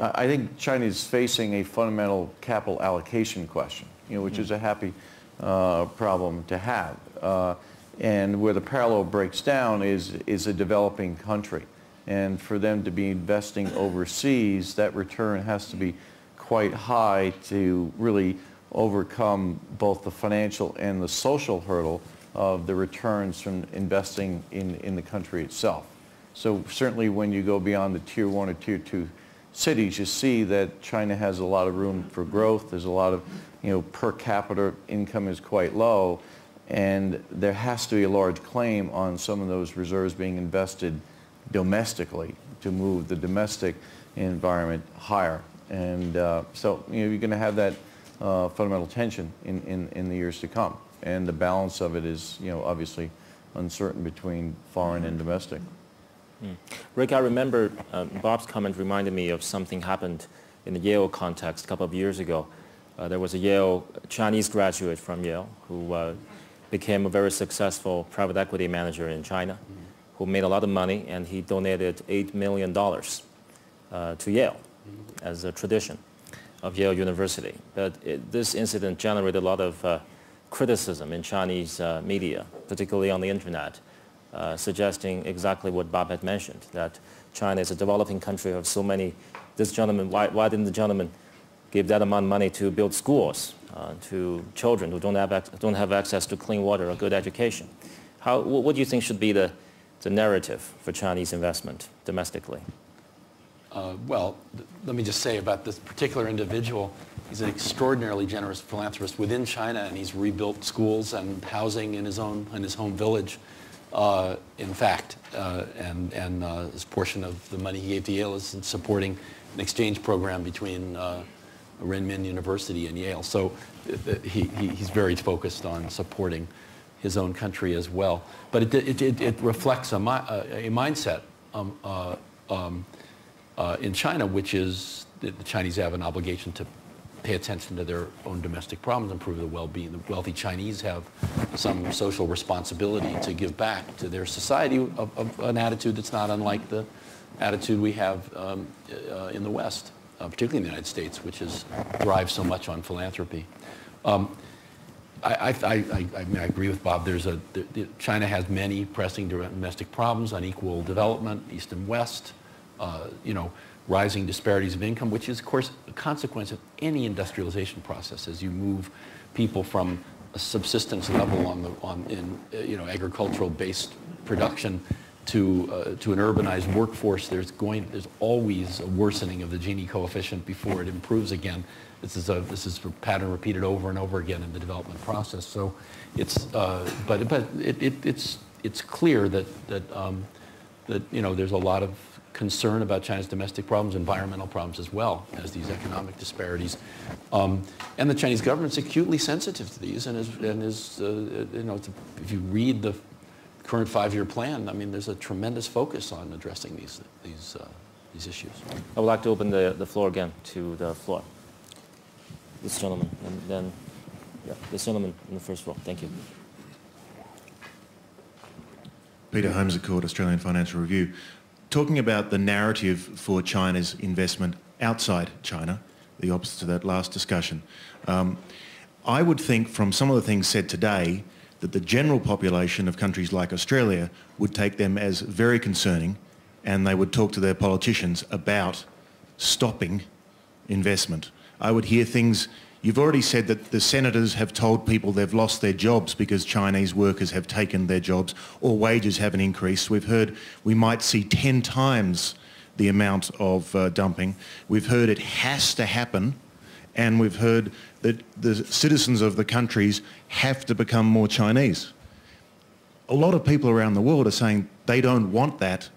I think China is facing a fundamental capital allocation question, which is a happy problem to have. And where the parallel breaks down is a developing country. And for them to be investing overseas, that return has to be quite high to really overcome both the financial and the social hurdle of the returns from investing in the country itself. So certainly when you go beyond the tier 1 or tier 2 cities, you see that China has a lot of room for growth. There's a lot of, per capita income is quite low, and there has to be a large claim on some of those reserves being invested domestically to move the domestic environment higher. And so you're going to have that fundamental tension in the years to come. And the balance of it is, obviously uncertain between foreign and domestic. Rick, I remember Bob's comment reminded me of something happened in the Yale context a couple of years ago. There was a Chinese graduate from Yale who became a very successful private equity manager in China, who made a lot of money, and he donated $8 million to Yale as a tradition of Yale University. But this incident generated a lot of criticism in Chinese media, particularly on the internet, suggesting exactly what Bob had mentioned, that China is a developing country of so many. This gentleman, why didn't the gentleman give that amount of money to build schools to children who don't have access to clean water or good education? What do you think should be the narrative for Chinese investment domestically? Well, let me just say about this particular individual, he's an extraordinarily generous philanthropist within China, and he's rebuilt schools and housing in his home village. In fact, and this portion of the money he gave to Yale is in supporting an exchange program between Renmin University and Yale. So he's very focused on supporting his own country as well. But it reflects a mindset in China, which is that the Chinese have an obligation to pay attention to their own domestic problems, improve the well-being. The wealthy Chinese have some social responsibility to give back to their society of an attitude that's not unlike the attitude we have in the West, particularly in the United States, which thrives so much on philanthropy. I agree with Bob. China has many pressing domestic problems: unequal development, East and West, rising disparities of income, which is, of course, a consequence of any industrialization process. As you move people from a subsistence level in agricultural-based production to an urbanized workforce, there's always a worsening of the Gini coefficient before it improves again. This is a pattern repeated over and over again in the development process. So it's it's clear that there's a lot of concern about China's domestic problems, environmental problems as well as these economic disparities, and the Chinese government's acutely sensitive to these, and is if you read the current 5-year plan, I mean, there's a tremendous focus on addressing these issues. I would like to open the floor again to the floor. This gentleman, and then this gentleman in the first row. Thank you. Peter Holmes at Court, Australian Financial Review. Talking about the narrative for China's investment outside China, the opposite to that last discussion, I would think from some of the things said today that the general population of countries like Australia would take them as very concerning, and they would talk to their politicians about stopping investment. I would hear things. You've already said that the senators have told people they've lost their jobs because Chinese workers have taken their jobs, or wages haven't increased. We've heard we might see 10 times the amount of dumping. We've heard it has to happen, and we've heard that the citizens of the countries have to become more Chinese. A lot of people around the world are saying they don't want that,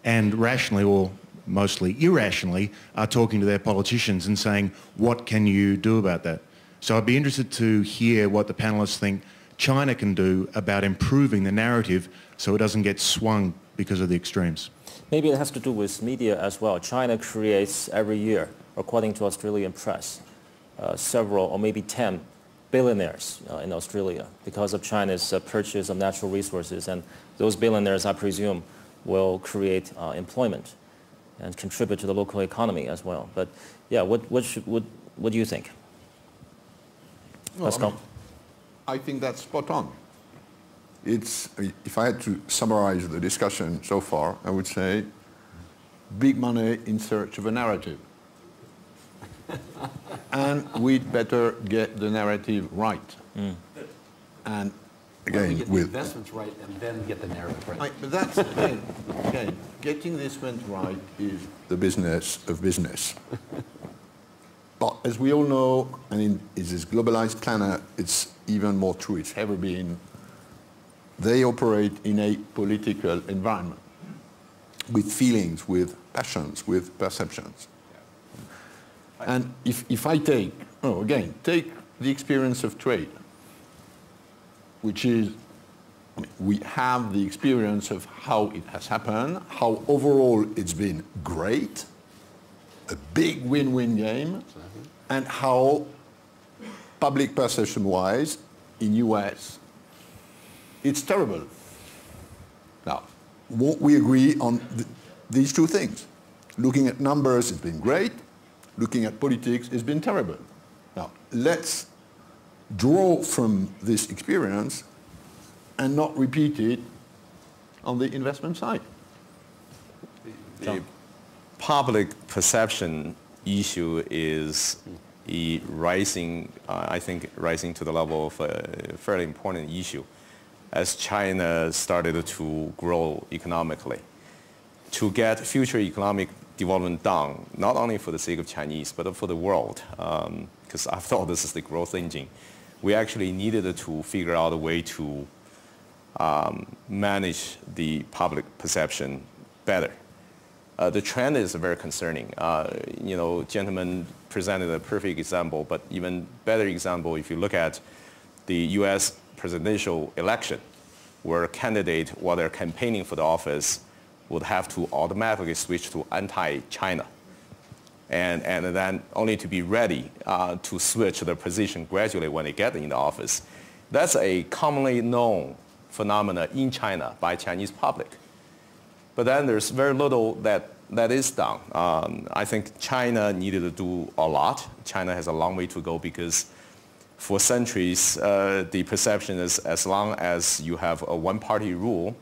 and rationally or mostly irrationally are talking to their politicians and saying, what can you do about that? So I'd be interested to hear what the panellists think China can do about improving the narrative so it doesn't get swung because of the extremes. Maybe it has to do with media as well. China creates every year, according to Australian press, several or maybe 10 billionaires in Australia because of China's purchase of natural resources, and those billionaires, I presume, will create employment and contribute to the local economy as well. But yeah, what do you think? Well, I think that's spot on. If I had to summarize the discussion so far, I would say big money in search of a narrative. And we'd better get the narrative right. And again, get the investments right and then get the narrative right. But that's, again, getting the investment right is the business of business. But as we all know, and in this globalized planet, it's even more true, it's ever been, they operate in a political environment with feelings, with passions, with perceptions. And if I take the experience of trade, which is, we have the experience of how it has happened, how overall it's been great, a big win-win game, and how public perception-wise in US, it's terrible. Now, won't we agree on these two things? Looking at numbers, it's been great. Looking at politics, it's been terrible. Now, let's draw from this experience and not repeat it on the investment side. The public perception issue is rising, I think, rising to the level of a fairly important issue as China started to grow economically. To get future economic development done, not only for the sake of Chinese, but for the world, because after all, this is the growth engine. We actually needed to figure out a way to manage the public perception better. The trend is very concerning. Gentlemen presented a perfect example, but even better example if you look at the US presidential election, where a candidate, while they're campaigning for the office, would have to automatically switch to anti-China. And then only to be ready to switch their position gradually when they get in the office. That's a commonly known phenomena in China by Chinese public. But then there's very little that is done. I think China needed to do a lot. China has a long way to go because for centuries, the perception is as long as you have a one-party rule,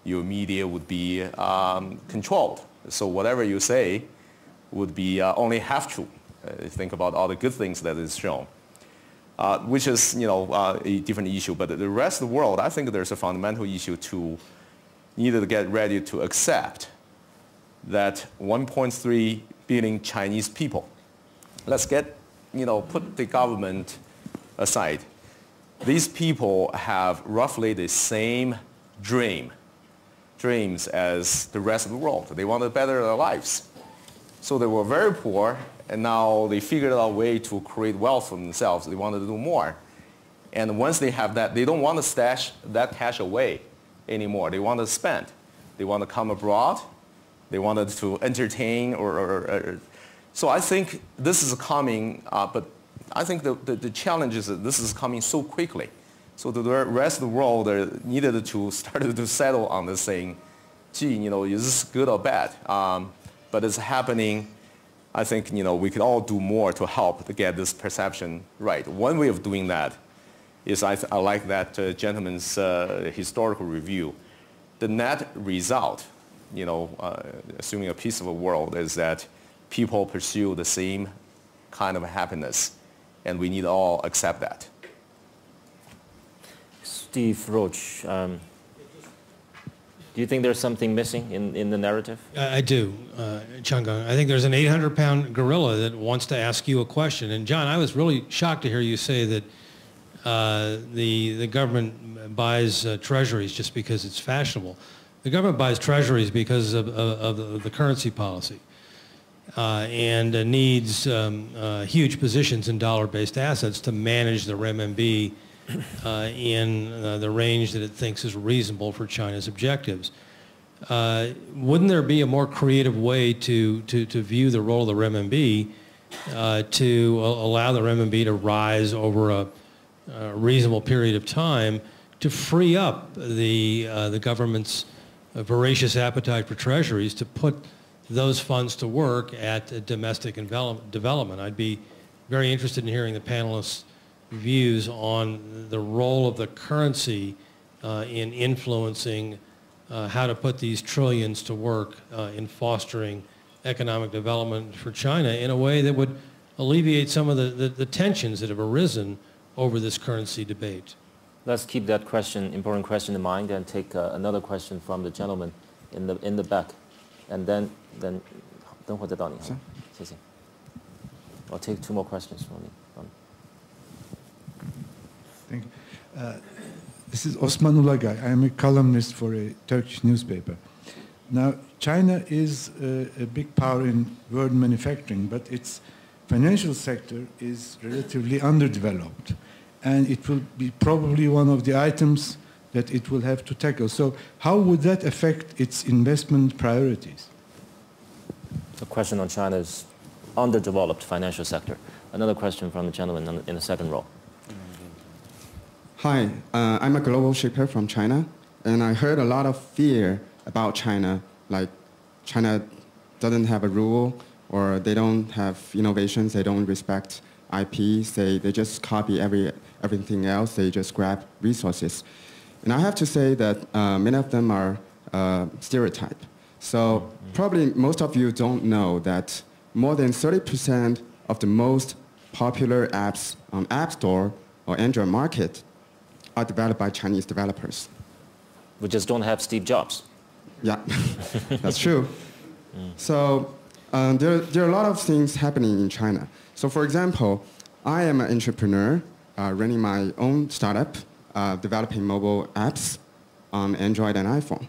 your media would be controlled. So whatever you say would be only half true. Think about all the good things that is shown, which is a different issue. But the rest of the world, I think there's a fundamental issue to needed to get ready to accept that 1.3 billion Chinese people. Let's put the government aside. These people have roughly the same dreams as the rest of the world. They want to better their lives. So they were very poor, and now they figured out a way to create wealth for themselves. They wanted to do more. And once they have that, they don't want to stash that cash away anymore. They want to spend. They want to come abroad. They wanted to entertain so I think this is coming, but I think the challenge is that this is coming so quickly. So the rest of the world needed to start to settle on this saying, gee, is this good or bad? But it's happening. I think, we can all do more to help to get this perception right. One way of doing that is I like that gentleman's historical review. The net result, assuming a peace of a world, is that people pursue the same kind of happiness, and we need to all accept that. Steve Roach, do you think there's something missing in the narrative? I do, Changgang. I think there's an 800-pound gorilla that wants to ask you a question. And John, I was really shocked to hear you say that the government buys treasuries just because it's fashionable. The government buys treasuries because of the currency policy and needs huge positions in dollar-based assets to manage the renminbi in the range that it thinks is reasonable for China's objectives. Wouldn't there be a more creative way to view the role of the renminbi to allow the renminbi to rise over reasonable period of time to free up the government's voracious appetite for treasuries to put those funds to work at domestic development. I'd be very interested in hearing the panelists' views on the role of the currency in influencing how to put these trillions to work in fostering economic development for China in a way that would alleviate some of the tensions that have arisen over this currency debate. Let's keep that question, important question in mind, and take another question from the gentleman in the back, and then 等会再到你，谢谢。I'll take 2 more questions from you. Thank you. This is Osman Ulagay. I am a columnist for a Turkish newspaper. Now, China is a big power in world manufacturing, but its financial sector is relatively underdeveloped. And it will be probably one of the items that it will have to tackle. So how would that affect its investment priorities? A question on China's underdeveloped financial sector. Another question from the gentleman in the second row. Hi, I'm a global shipper from China, and I heard a lot of fear about China, like China doesn't have a rule, or they don't have innovations, they don't respect IPs, they just copy everything else, they just grab resources. And I have to say that many of them are stereotype. So probably most of you don't know that more than 30% of the most popular apps on App Store or Android market are developed by Chinese developers. We just don't have Steve Jobs. Yeah, that's true. So there are a lot of things happening in China. So for example, I am an entrepreneur running my own startup, developing mobile apps on Android and iPhone.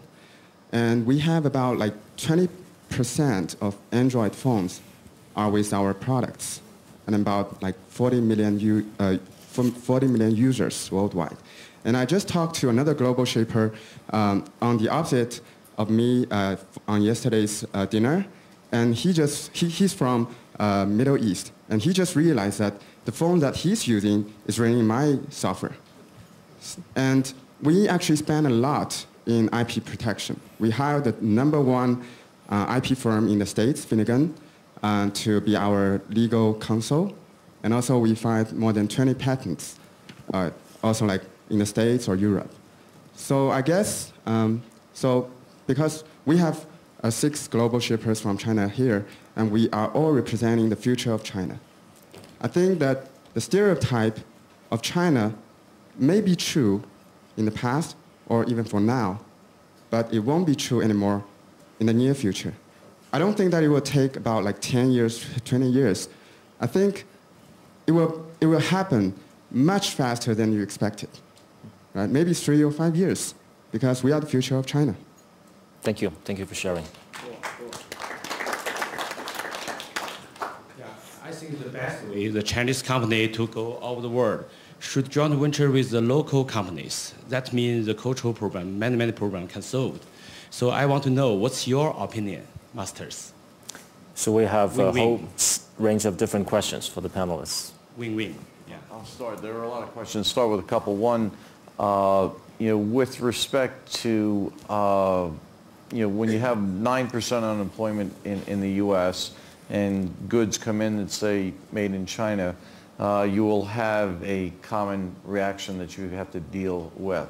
And we have about like 20% of Android phones are with our products, and about like 40 million users worldwide. And I just talked to another global shipper on the opposite of me on yesterday's dinner, and he's from Middle East, and he just realized that the phone that he's using is running my software. And we actually spend a lot in IP protection. We hired the #1 IP firm in the States, Finnegan, to be our legal counsel. And also we filed more than 20 patents, also like in the States or Europe. So I guess, because we have 6 global shippers from China here, and we are all representing the future of China. I think that the stereotype of China may be true in the past or even for now, but it won't be true anymore in the near future. I don't think that it will take about like 10 years, 20 years. I think it will happen much faster than you expected. Right? Maybe 3 or 5 years, because we are the future of China. Thank you. Thank you for sharing. I think the best way the Chinese company to go over the world should joint venture with the local companies. That means the cultural program, many programs can solve. So I want to know, what's your opinion, masters? So we have a whole range of different questions for the panelists. Win-win. Yeah. I'll start. There are a lot of questions. Start with a couple. One, with respect to, when you have 9% unemployment in the U.S. and goods come in that say made in China, you will have a common reaction that you have to deal with.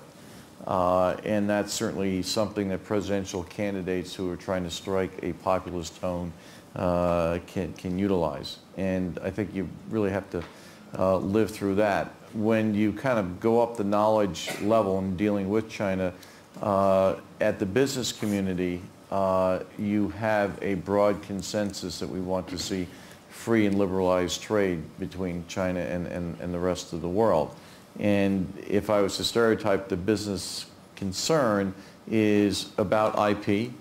And that's certainly something that presidential candidates who are trying to strike a populist tone can utilize. And I think you really have to live through that. When you kind of go up the knowledge level in dealing with China, at the business community, you have a broad consensus that we want to see free and liberalized trade between China and the rest of the world. And if I was to stereotype, the business concern is about IP,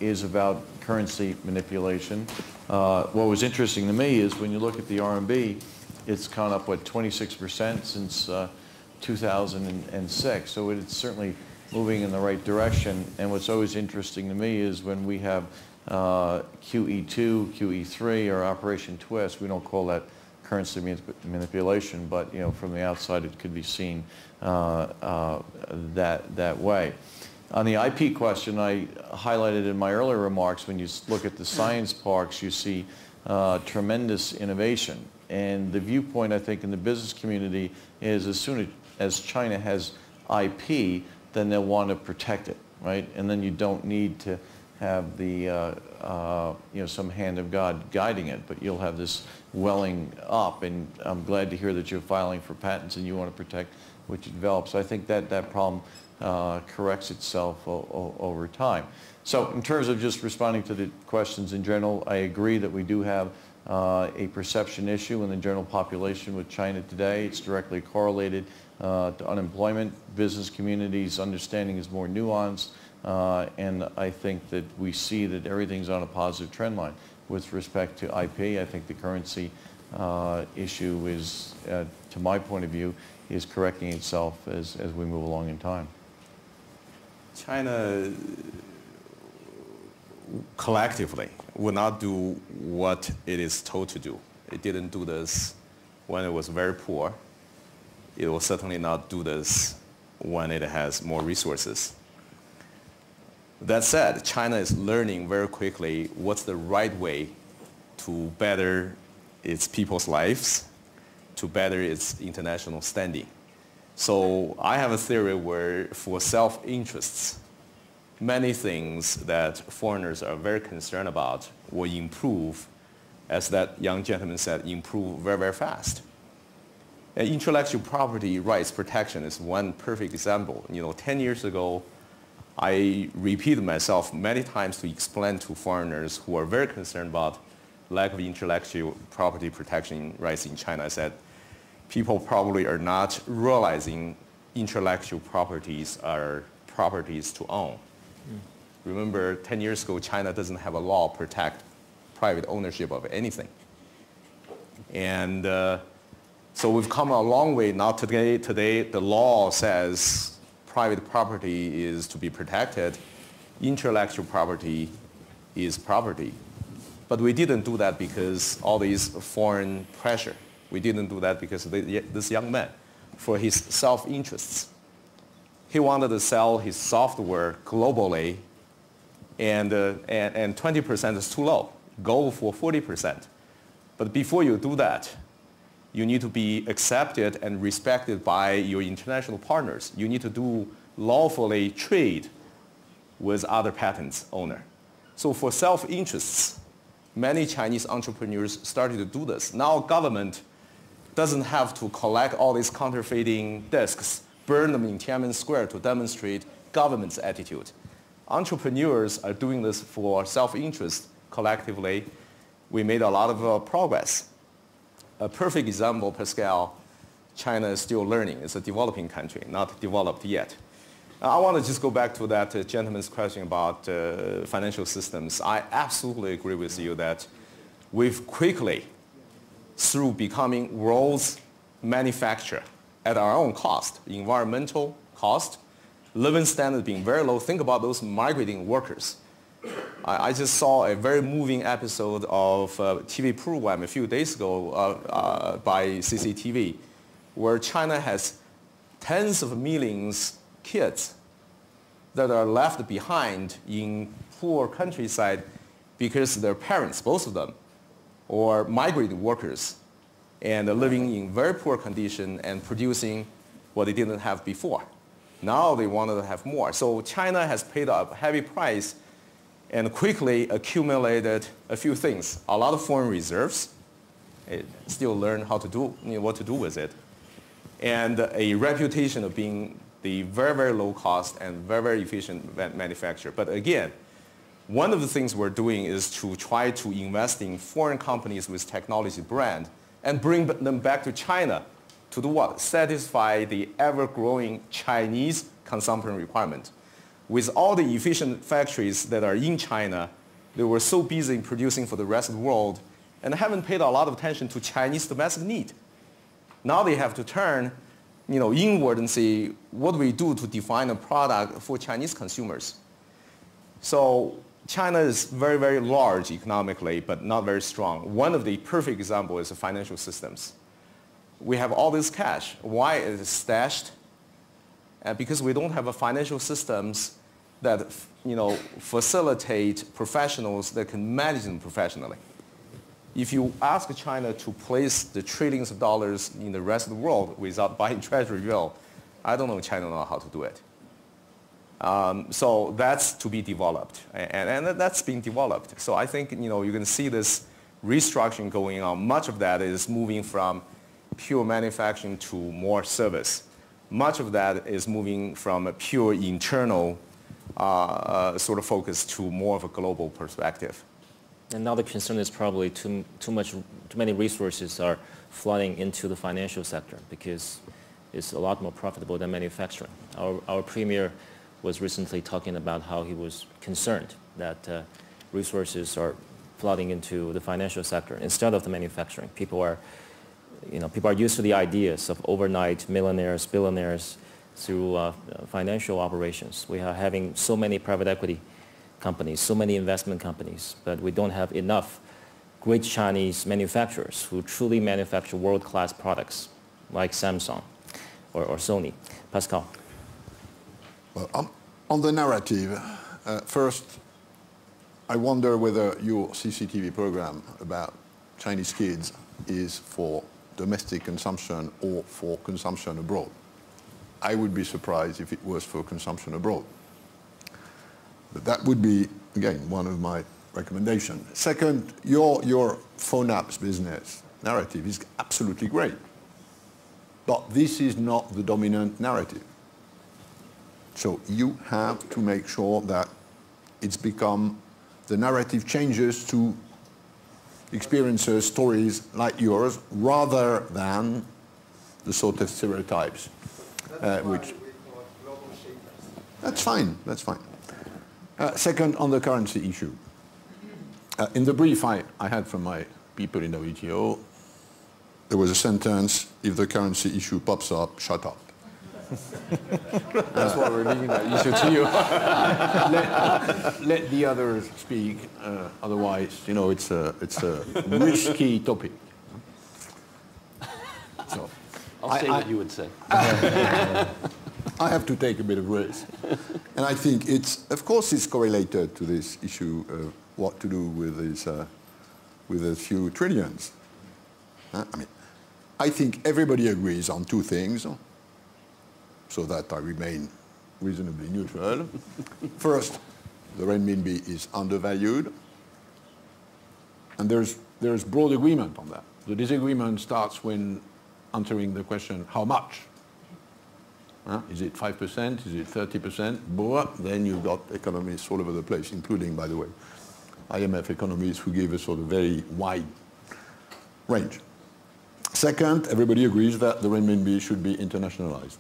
is about currency manipulation. What was interesting to me is when you look at the RMB, it's gone up, 26% since 2006. So it's certainly moving in the right direction. And what's always interesting to me is when we have QE2, QE3, or Operation Twist, we don't call that currency manipulation, but from the outside it could be seen that way. On the IP question, I highlighted in my earlier remarks, when you look at the science parks, you see tremendous innovation. And the viewpoint, I think, in the business community is as soon as China has IP, then they'll want to protect it, right? And then you don't need to have the, some hand of God guiding it, but you'll have this welling up. And I'm glad to hear that you're filing for patents and you want to protect what you develop. So I think that problem corrects itself over time. So in terms of just responding to the questions in general, I agree that we do have a perception issue in the general population with China today. It's directly correlated to unemployment. Business community's understanding is more nuanced, and I think that we see that everything's on a positive trend line. With respect to IP, I think the currency issue is, to my point of view, is correcting itself as we move along in time. China collectively will not do what it is told to do. It didn't do this when it was very poor. It will certainly not do this when it has more resources. That said, China is learning very quickly what's the right way to better its people's lives, to better its international standing. So I have a theory where for self-interests, many things that foreigners are very concerned about will improve, as that young gentleman said, improve very, very fast. And intellectual property rights protection is one perfect example. 10 years ago, I repeated myself many times to explain to foreigners who are very concerned about lack of intellectual property protection rights in China. I said, people probably are not realizing intellectual properties are properties to own. Remember, 10 years ago, China doesn't have a law to protect private ownership of anything. And so we've come a long way. Now today the law says private property is to be protected. Intellectual property is property. But we didn't do that because all these foreign pressure. We didn't do that because this young man, for his self-interests. He wanted to sell his software globally, and 20% is too low. Go for 40%. But before you do that, you need to be accepted and respected by your international partners. You need to do lawfully trade with other patents owner. So for self-interests, many Chinese entrepreneurs started to do this. Now government doesn't have to collect all these counterfeiting discs, burn them in Tiananmen Square to demonstrate government's attitude. Entrepreneurs are doing this for self-interest collectively. We made a lot of progress. A perfect example, Pascal, China is still learning. It's a developing country, not developed yet. I want to just go back to that gentleman's question about financial systems. I absolutely agree with you that we've quickly, through becoming world's manufacturer at our own cost, environmental cost, living standard being very low. Think about those migrating workers. I just saw a very moving episode of a TV program a few days ago by CCTV, where China has tens of millions kids that are left behind in poor countryside because their parents, both of them, or migrating workers and living in very poor condition and producing what they didn't have before. Now they wanted to have more. So China has paid a heavy price and quickly accumulated a few things. A lot of foreign reserves, it still learn how to do, what to do with it, and a reputation of being the very, very low cost and very, very efficient manufacturer. But again, one of the things we're doing is to try to invest in foreign companies with technology brand and bring them back to China to do what? Satisfy the ever-growing Chinese consumption requirement. With all the efficient factories that are in China, they were so busy in producing for the rest of the world and haven't paid a lot of attention to Chinese domestic need. Now they have to turn inward and see what do we do to define a product for Chinese consumers. So China is very, very large economically, but not very strong. One of the perfect examples is the financial systems. We have all this cash. Why is it stashed? Because we don't have a financial systems that facilitate professionals that can manage them professionally. If you ask China to place the trillions of dollars in the rest of the world without buying treasury bill, I don't know if China knows how to do it. So that's to be developed, and that's being developed. So I think you're going to see this restructuring going on. Much of that is moving from pure manufacturing to more service. Much of that is moving from a pure internal sort of focus to more of a global perspective. And now the concern is probably too many resources are flooding into the financial sector because it's a lot more profitable than manufacturing. Our premier was recently talking about how he was concerned that resources are flooding into the financial sector instead of the manufacturing. People are used to the ideas of overnight millionaires, billionaires through financial operations. We are having so many private equity companies, so many investment companies, but we don't have enough great Chinese manufacturers who truly manufacture world-class products like Samsung or Sony. Pascal. Well, on the narrative, first, I wonder whether your CCTV program about Chinese kids is for domestic consumption or for consumption abroad. I would be surprised if it was for consumption abroad. But that would be, again, one of my recommendations. Second, your phone apps business narrative is absolutely great. But this is not the dominant narrative. So you have to make sure that it's become, the narrative changes to experiences, stories like yours, rather than the sort of stereotypes. That's fine, that's fine. Second, on the currency issue. In the brief I had from my people in the WTO, there was a sentence, if the currency issue pops up, shut up. That's why we're leaving that issue to you. Let the others speak, otherwise, it's a risky topic. So, I'll say what you would say. I have to take a bit of risk. And I think of course it's correlated to this issue of what to do with a few trillions. I think everybody agrees on two things, so that I remain reasonably neutral. First, the renminbi is undervalued, and there's broad agreement on that. The disagreement starts when answering the question, how much? Is it 5%? Is it 30%? Then you've got economists all over the place, including, by the way, IMF economists who give a sort of very wide range. Second, everybody agrees that the renminbi should be internationalized.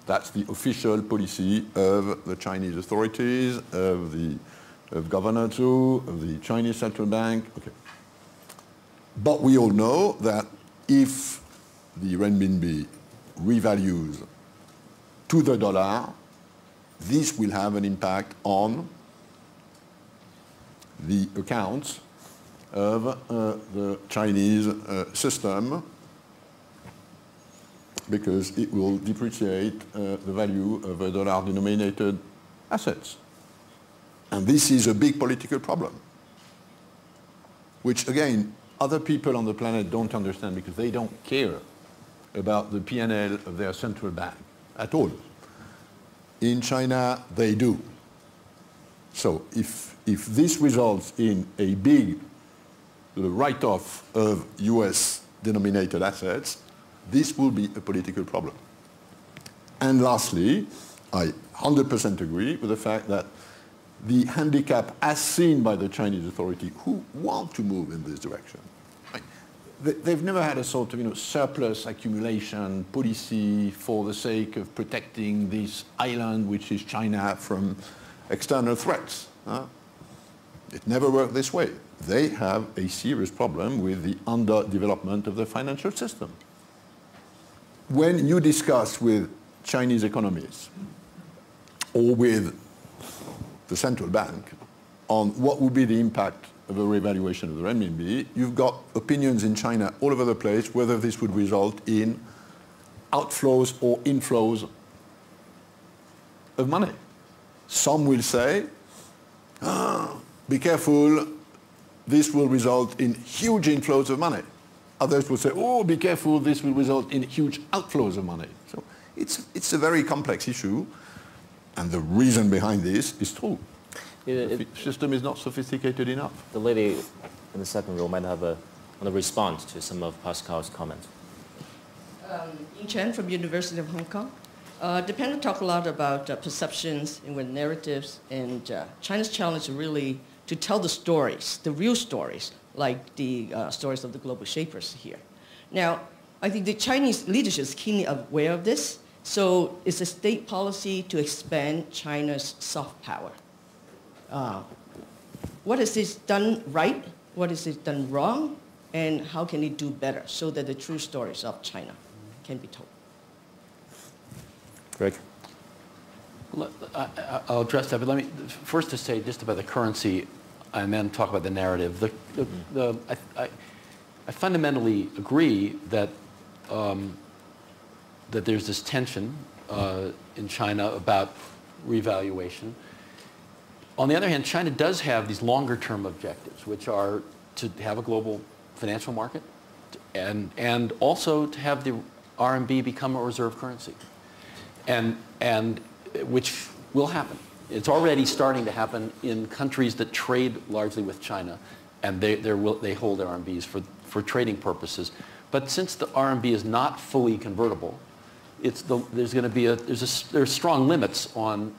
That's the official policy of the Chinese authorities, of Governor Zhu, of the Chinese Central Bank. Okay. But we all know that if the renminbi revalues to the dollar, this will have an impact on the accounts of the Chinese system, because it will depreciate the value of a dollar-denominated assets. And this is a big political problem, which, again, other people on the planet don't understand because they don't care about the P&L of their central bank at all. In China, they do. So if this results in a big write-off of US-denominated assets, this will be a political problem. And lastly, I 100% agree with the fact that the handicap as seen by the Chinese authority who want to move in this direction, they've never had a sort of surplus accumulation policy for the sake of protecting this island, which is China, from external threats. It never worked this way. They have a serious problem with the underdevelopment of the financial system. When you discuss with Chinese economists or with the central bank, on what would be the impact of a revaluation of the renminbi, you've got opinions in China all over the place whether this would result in outflows or inflows of money. Some will say, be careful, this will result in huge inflows of money. Others will say, oh, be careful, this will result in huge outflows of money. So it's a very complex issue, and the reason behind this is true. The system is not sophisticated enough. The lady in the second row might have want to respond to some of Pascal's comments. Ying Chen from University of Hong Kong. The panel talked a lot about perceptions and with narratives, and China's challenge is really to tell the stories, the real stories, like the stories of the global shapers here. Now, I think the Chinese leadership is keenly aware of this, so it's a state policy to expand China's soft power. What is this done right? What is it done wrong? And how can it do better so that the true stories of China can be told? Greg? I'll address that, but let me first to say just about the currency and then talk about the narrative. I fundamentally agree that, that there's this tension in China about revaluation. On the other hand, China does have these longer-term objectives, which are to have a global financial market and also to have the RMB become a reserve currency, and which will happen. It's already starting to happen in countries that trade largely with China, and they hold RMBs for trading purposes. But since the RMB is not fully convertible, there's going to be there's strong limits on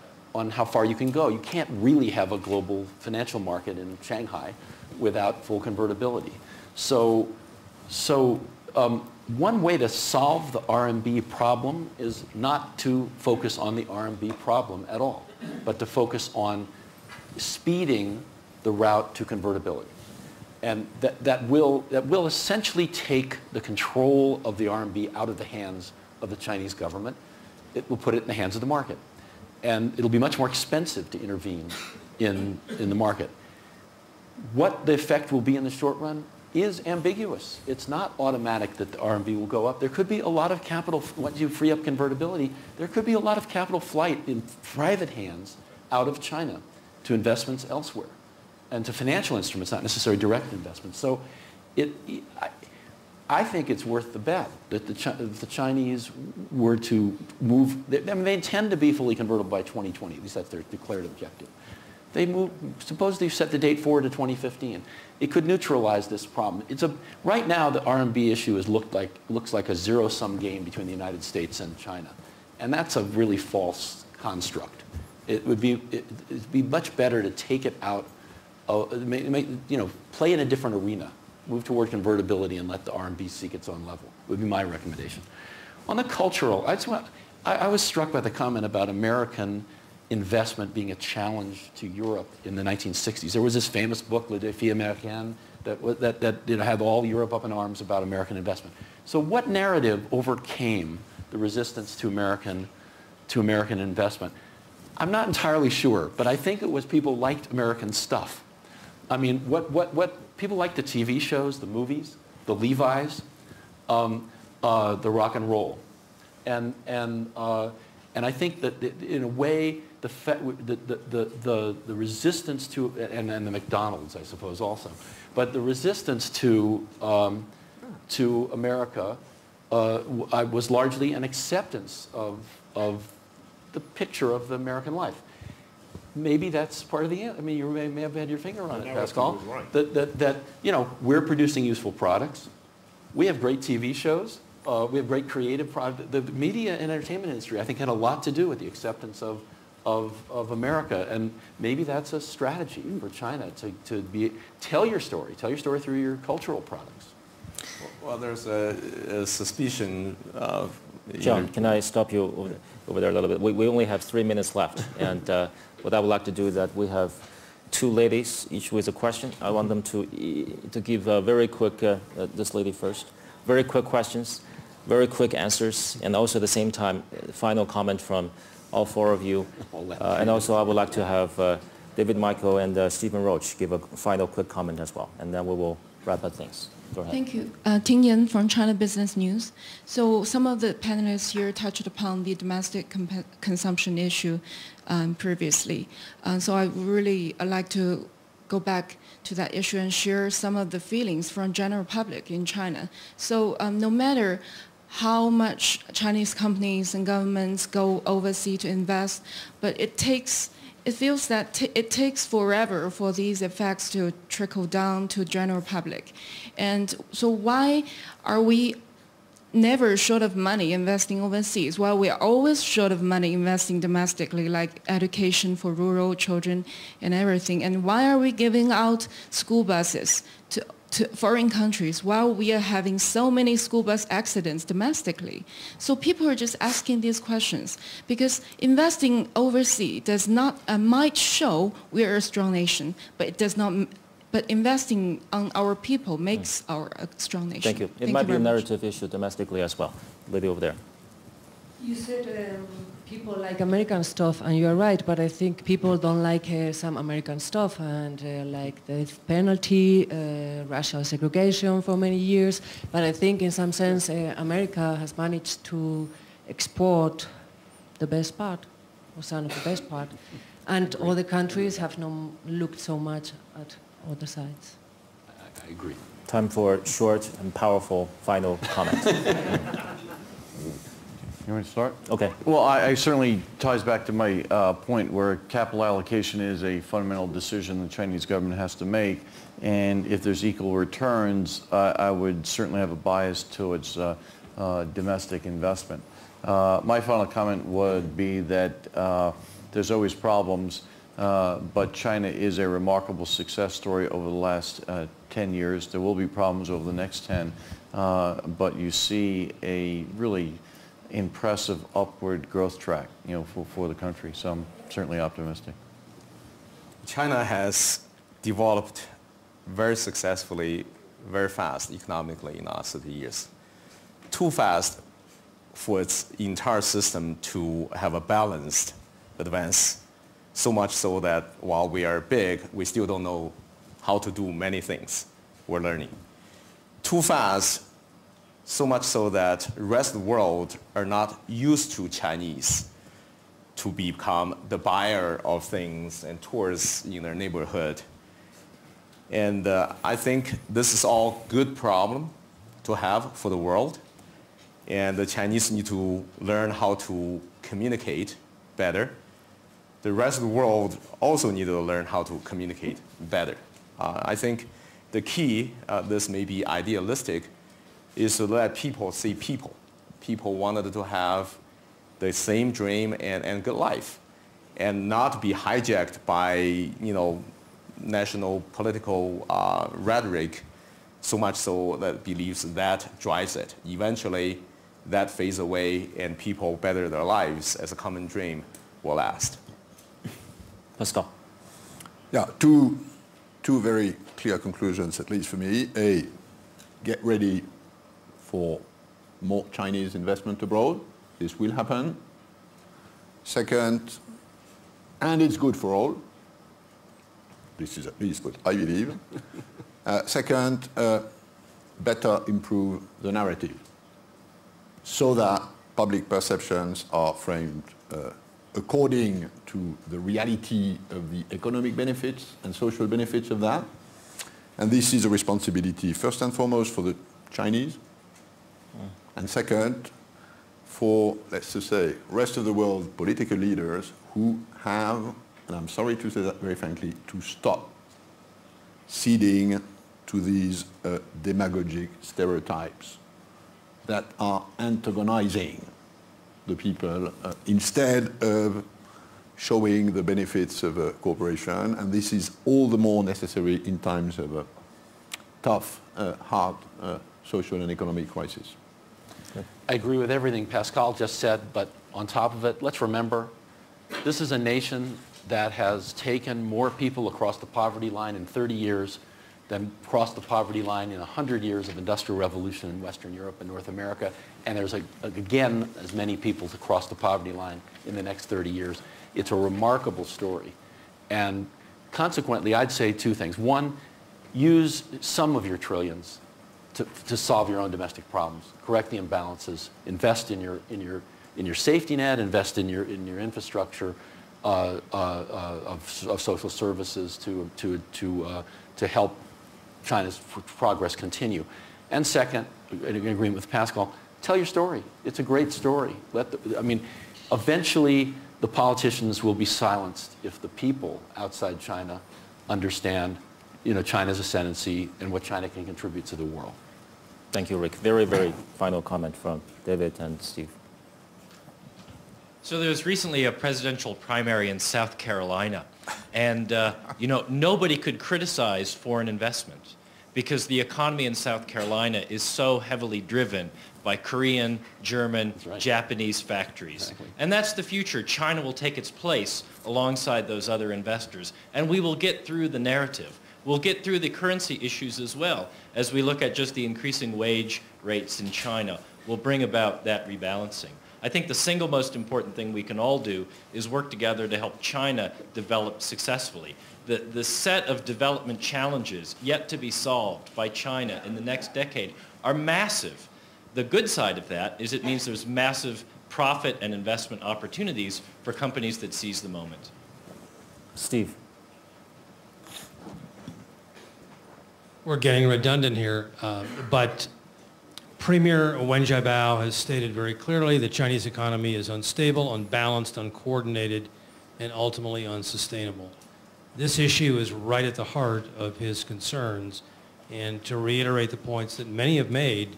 how far you can go. You can't really have a global financial market in Shanghai without full convertibility. So one way to solve the RMB problem is not to focus on the RMB problem at all, but to focus on speeding the route to convertibility. And that will essentially take the control of the RMB out of the hands of the Chinese government. It will put it in the hands of the market. And it'll be much more expensive to intervene in the market. What the effect will be in the short run is ambiguous. It's not automatic that the RMB will go up. There could be a lot of capital, once you free up convertibility, there could be a lot of capital flight in private hands out of China to investments elsewhere and to financial instruments, not necessarily direct investments. So I think it's worth the bet that if the Chinese were to move, they intend to be fully convertible by 2020, at least that's their declared objective. Suppose they set the date forward to 2015. It could neutralize this problem. Right now, the RMB issue looks like a zero-sum game between the United States and China. And that's a really false construct. It'd be much better to take it out, play in a different arena. Move toward convertibility and let the RMB seek its own level, would be my recommendation. On the cultural, I was struck by the comment about American investment being a challenge to Europe in the 1960s. There was this famous book, Le Défi Américain, that had all Europe up in arms about American investment. So what narrative overcame the resistance to American investment? I'm not entirely sure, but I think it was people liked American stuff. I mean, what people like the TV shows, the movies, the Levi's, the rock and roll, and I think that in a way the resistance to and the McDonald's, I suppose, also, but the resistance to America was largely an acceptance of the picture of the American life. Maybe that's part of the answer. I mean, you may have had your finger on it, Pascal. Right. That we're producing useful products. We have great TV shows. We have great creative products. The media and entertainment industry, I think, had a lot to do with the acceptance of America. And maybe that's a strategy for China to tell your story through your cultural products. Well, there's a suspicion of... John, can I stop you over there a little bit? We only have 3 minutes left. And what I would like to do is that we have two ladies, each with a question. I want them to give very quick, this lady first, very quick questions, very quick answers, and also at the same time, final comment from all four of you. And also I would like to have David Michael and Stephen Roach give a final quick comment as well, and then we will wrap up things. Go ahead. Thank you. Ting Yan from China Business News. So some of the panelists here touched upon the domestic consumption issue previously. So I really like to go back to that issue and share some of the feelings from general public in China. So no matter how much Chinese companies and governments go overseas to invest, but it feels that it takes forever for these effects to trickle down to general public. And so why are we never short of money investing overseas while we are always short of money investing domestically, like education for rural children and everything? And why are we giving out school buses to foreign countries while we are having so many school bus accidents domestically? So people are just asking these questions because investing overseas does not, might show we are a strong nation, but it does not, but investing on our people makes our a strong nation. Thank you. It might be a narrative issue domestically as well. Lady over there. You said people like American stuff, and you're right, but I think people don't like some American stuff, and like the penalty, racial segregation for many years. But I think in some sense, America has managed to export the best part, or some of the best part. And other countries have not looked so much at other sides. I agree. Time for a short and powerful final comment. You want to start? Okay. Well, I certainly ties back to my point where capital allocation is a fundamental decision the Chinese government has to make. And if there's equal returns, I would certainly have a bias towards domestic investment. My final comment would be that there's always problems, but China is a remarkable success story over the last 10 years. There will be problems over the next 10, but you see a really impressive upward growth track, for the country. So I'm certainly optimistic. China has developed very successfully, very fast economically in the last 30 years. Too fast for its entire system to have a balanced advance, so much so that while we are big, we still don't know how to do many things we're learning. Too fast, so much so that the rest of the world are not used to Chinese to become the buyer of things and tourists in their neighborhood. And I think this is all good problem to have for the world. And the Chinese need to learn how to communicate better. The rest of the world also need to learn how to communicate better. I think the key, this may be idealistic, is to let people see people. People wanted to have the same dream and good life, and not be hijacked by national political rhetoric, so much so that believes that drives it. Eventually, that fades away, and people better their lives as a common dream will last. Pascal. Yeah, two very clear conclusions, at least for me. A, get ready for more Chinese investment abroad. This will happen. Second, and it's good for all. This is at least what I believe. Second, better improve the narrative so that public perceptions are framed according to the reality of the economic benefits and social benefits of that. And this is a responsibility, first and foremost, for the Chinese, and second, for, let's just say, rest of the world political leaders who have, and I'm sorry to say that very frankly, to stop ceding to these demagogic stereotypes that are antagonizing the people instead of showing the benefits of a cooperation. And this is all the more necessary in times of a tough, hard social and economic crisis. I agree with everything Pascal just said, but on top of it, let's remember, this is a nation that has taken more people across the poverty line in 30 years than crossed the poverty line in 100 years of industrial revolution in Western Europe and North America. And there's, again, as many people to cross the poverty line in the next 30 years. It's a remarkable story. And consequently, I'd say two things. One, use some of your trillions to solve your own domestic problems, correct the imbalances, invest in your safety net, invest in your infrastructure of social services to help China's progress continue. And second, in agreement with Pascal, tell your story. It's a great story. Eventually the politicians will be silenced if the people outside China understand, China's ascendancy and what China can contribute to the world. Thank you, Rick. Very, very final comment from David and Steve. So there was recently a presidential primary in South Carolina, and nobody could criticize foreign investment because the economy in South Carolina is so heavily driven by Korean, German, Japanese factories. Exactly. And that's the future. China will take its place alongside those other investors, and we will get through the narrative. We'll get through the currency issues as well as we look at just the increasing wage rates in China. We'll bring about that rebalancing. I think the single most important thing we can all do is work together to help China develop successfully. The set of development challenges yet to be solved by China in the next decade are massive. The good side of that is it means there's massive profit and investment opportunities for companies that seize the moment. Steve. We're getting redundant here, but Premier Wen Jiabao has stated very clearly the Chinese economy is unstable, unbalanced, uncoordinated, and ultimately unsustainable. This issue is right at the heart of his concerns, and to reiterate the points that many have made,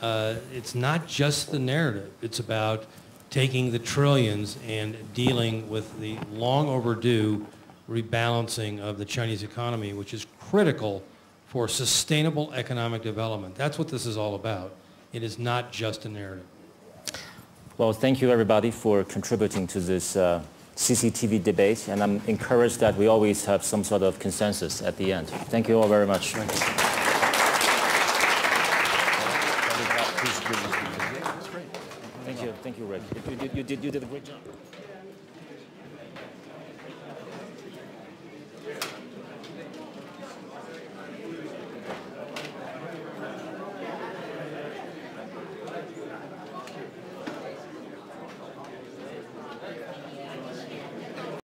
it's not just the narrative. It's about taking the trillions and dealing with the long overdue rebalancing of the Chinese economy, which is critical for sustainable economic development. That's what this is all about. It is not just a narrative. Well, thank you everybody for contributing to this CCTV debate, and I'm encouraged that we always have some sort of consensus at the end. Thank you all very much. Thank you, Rick. You did a great job.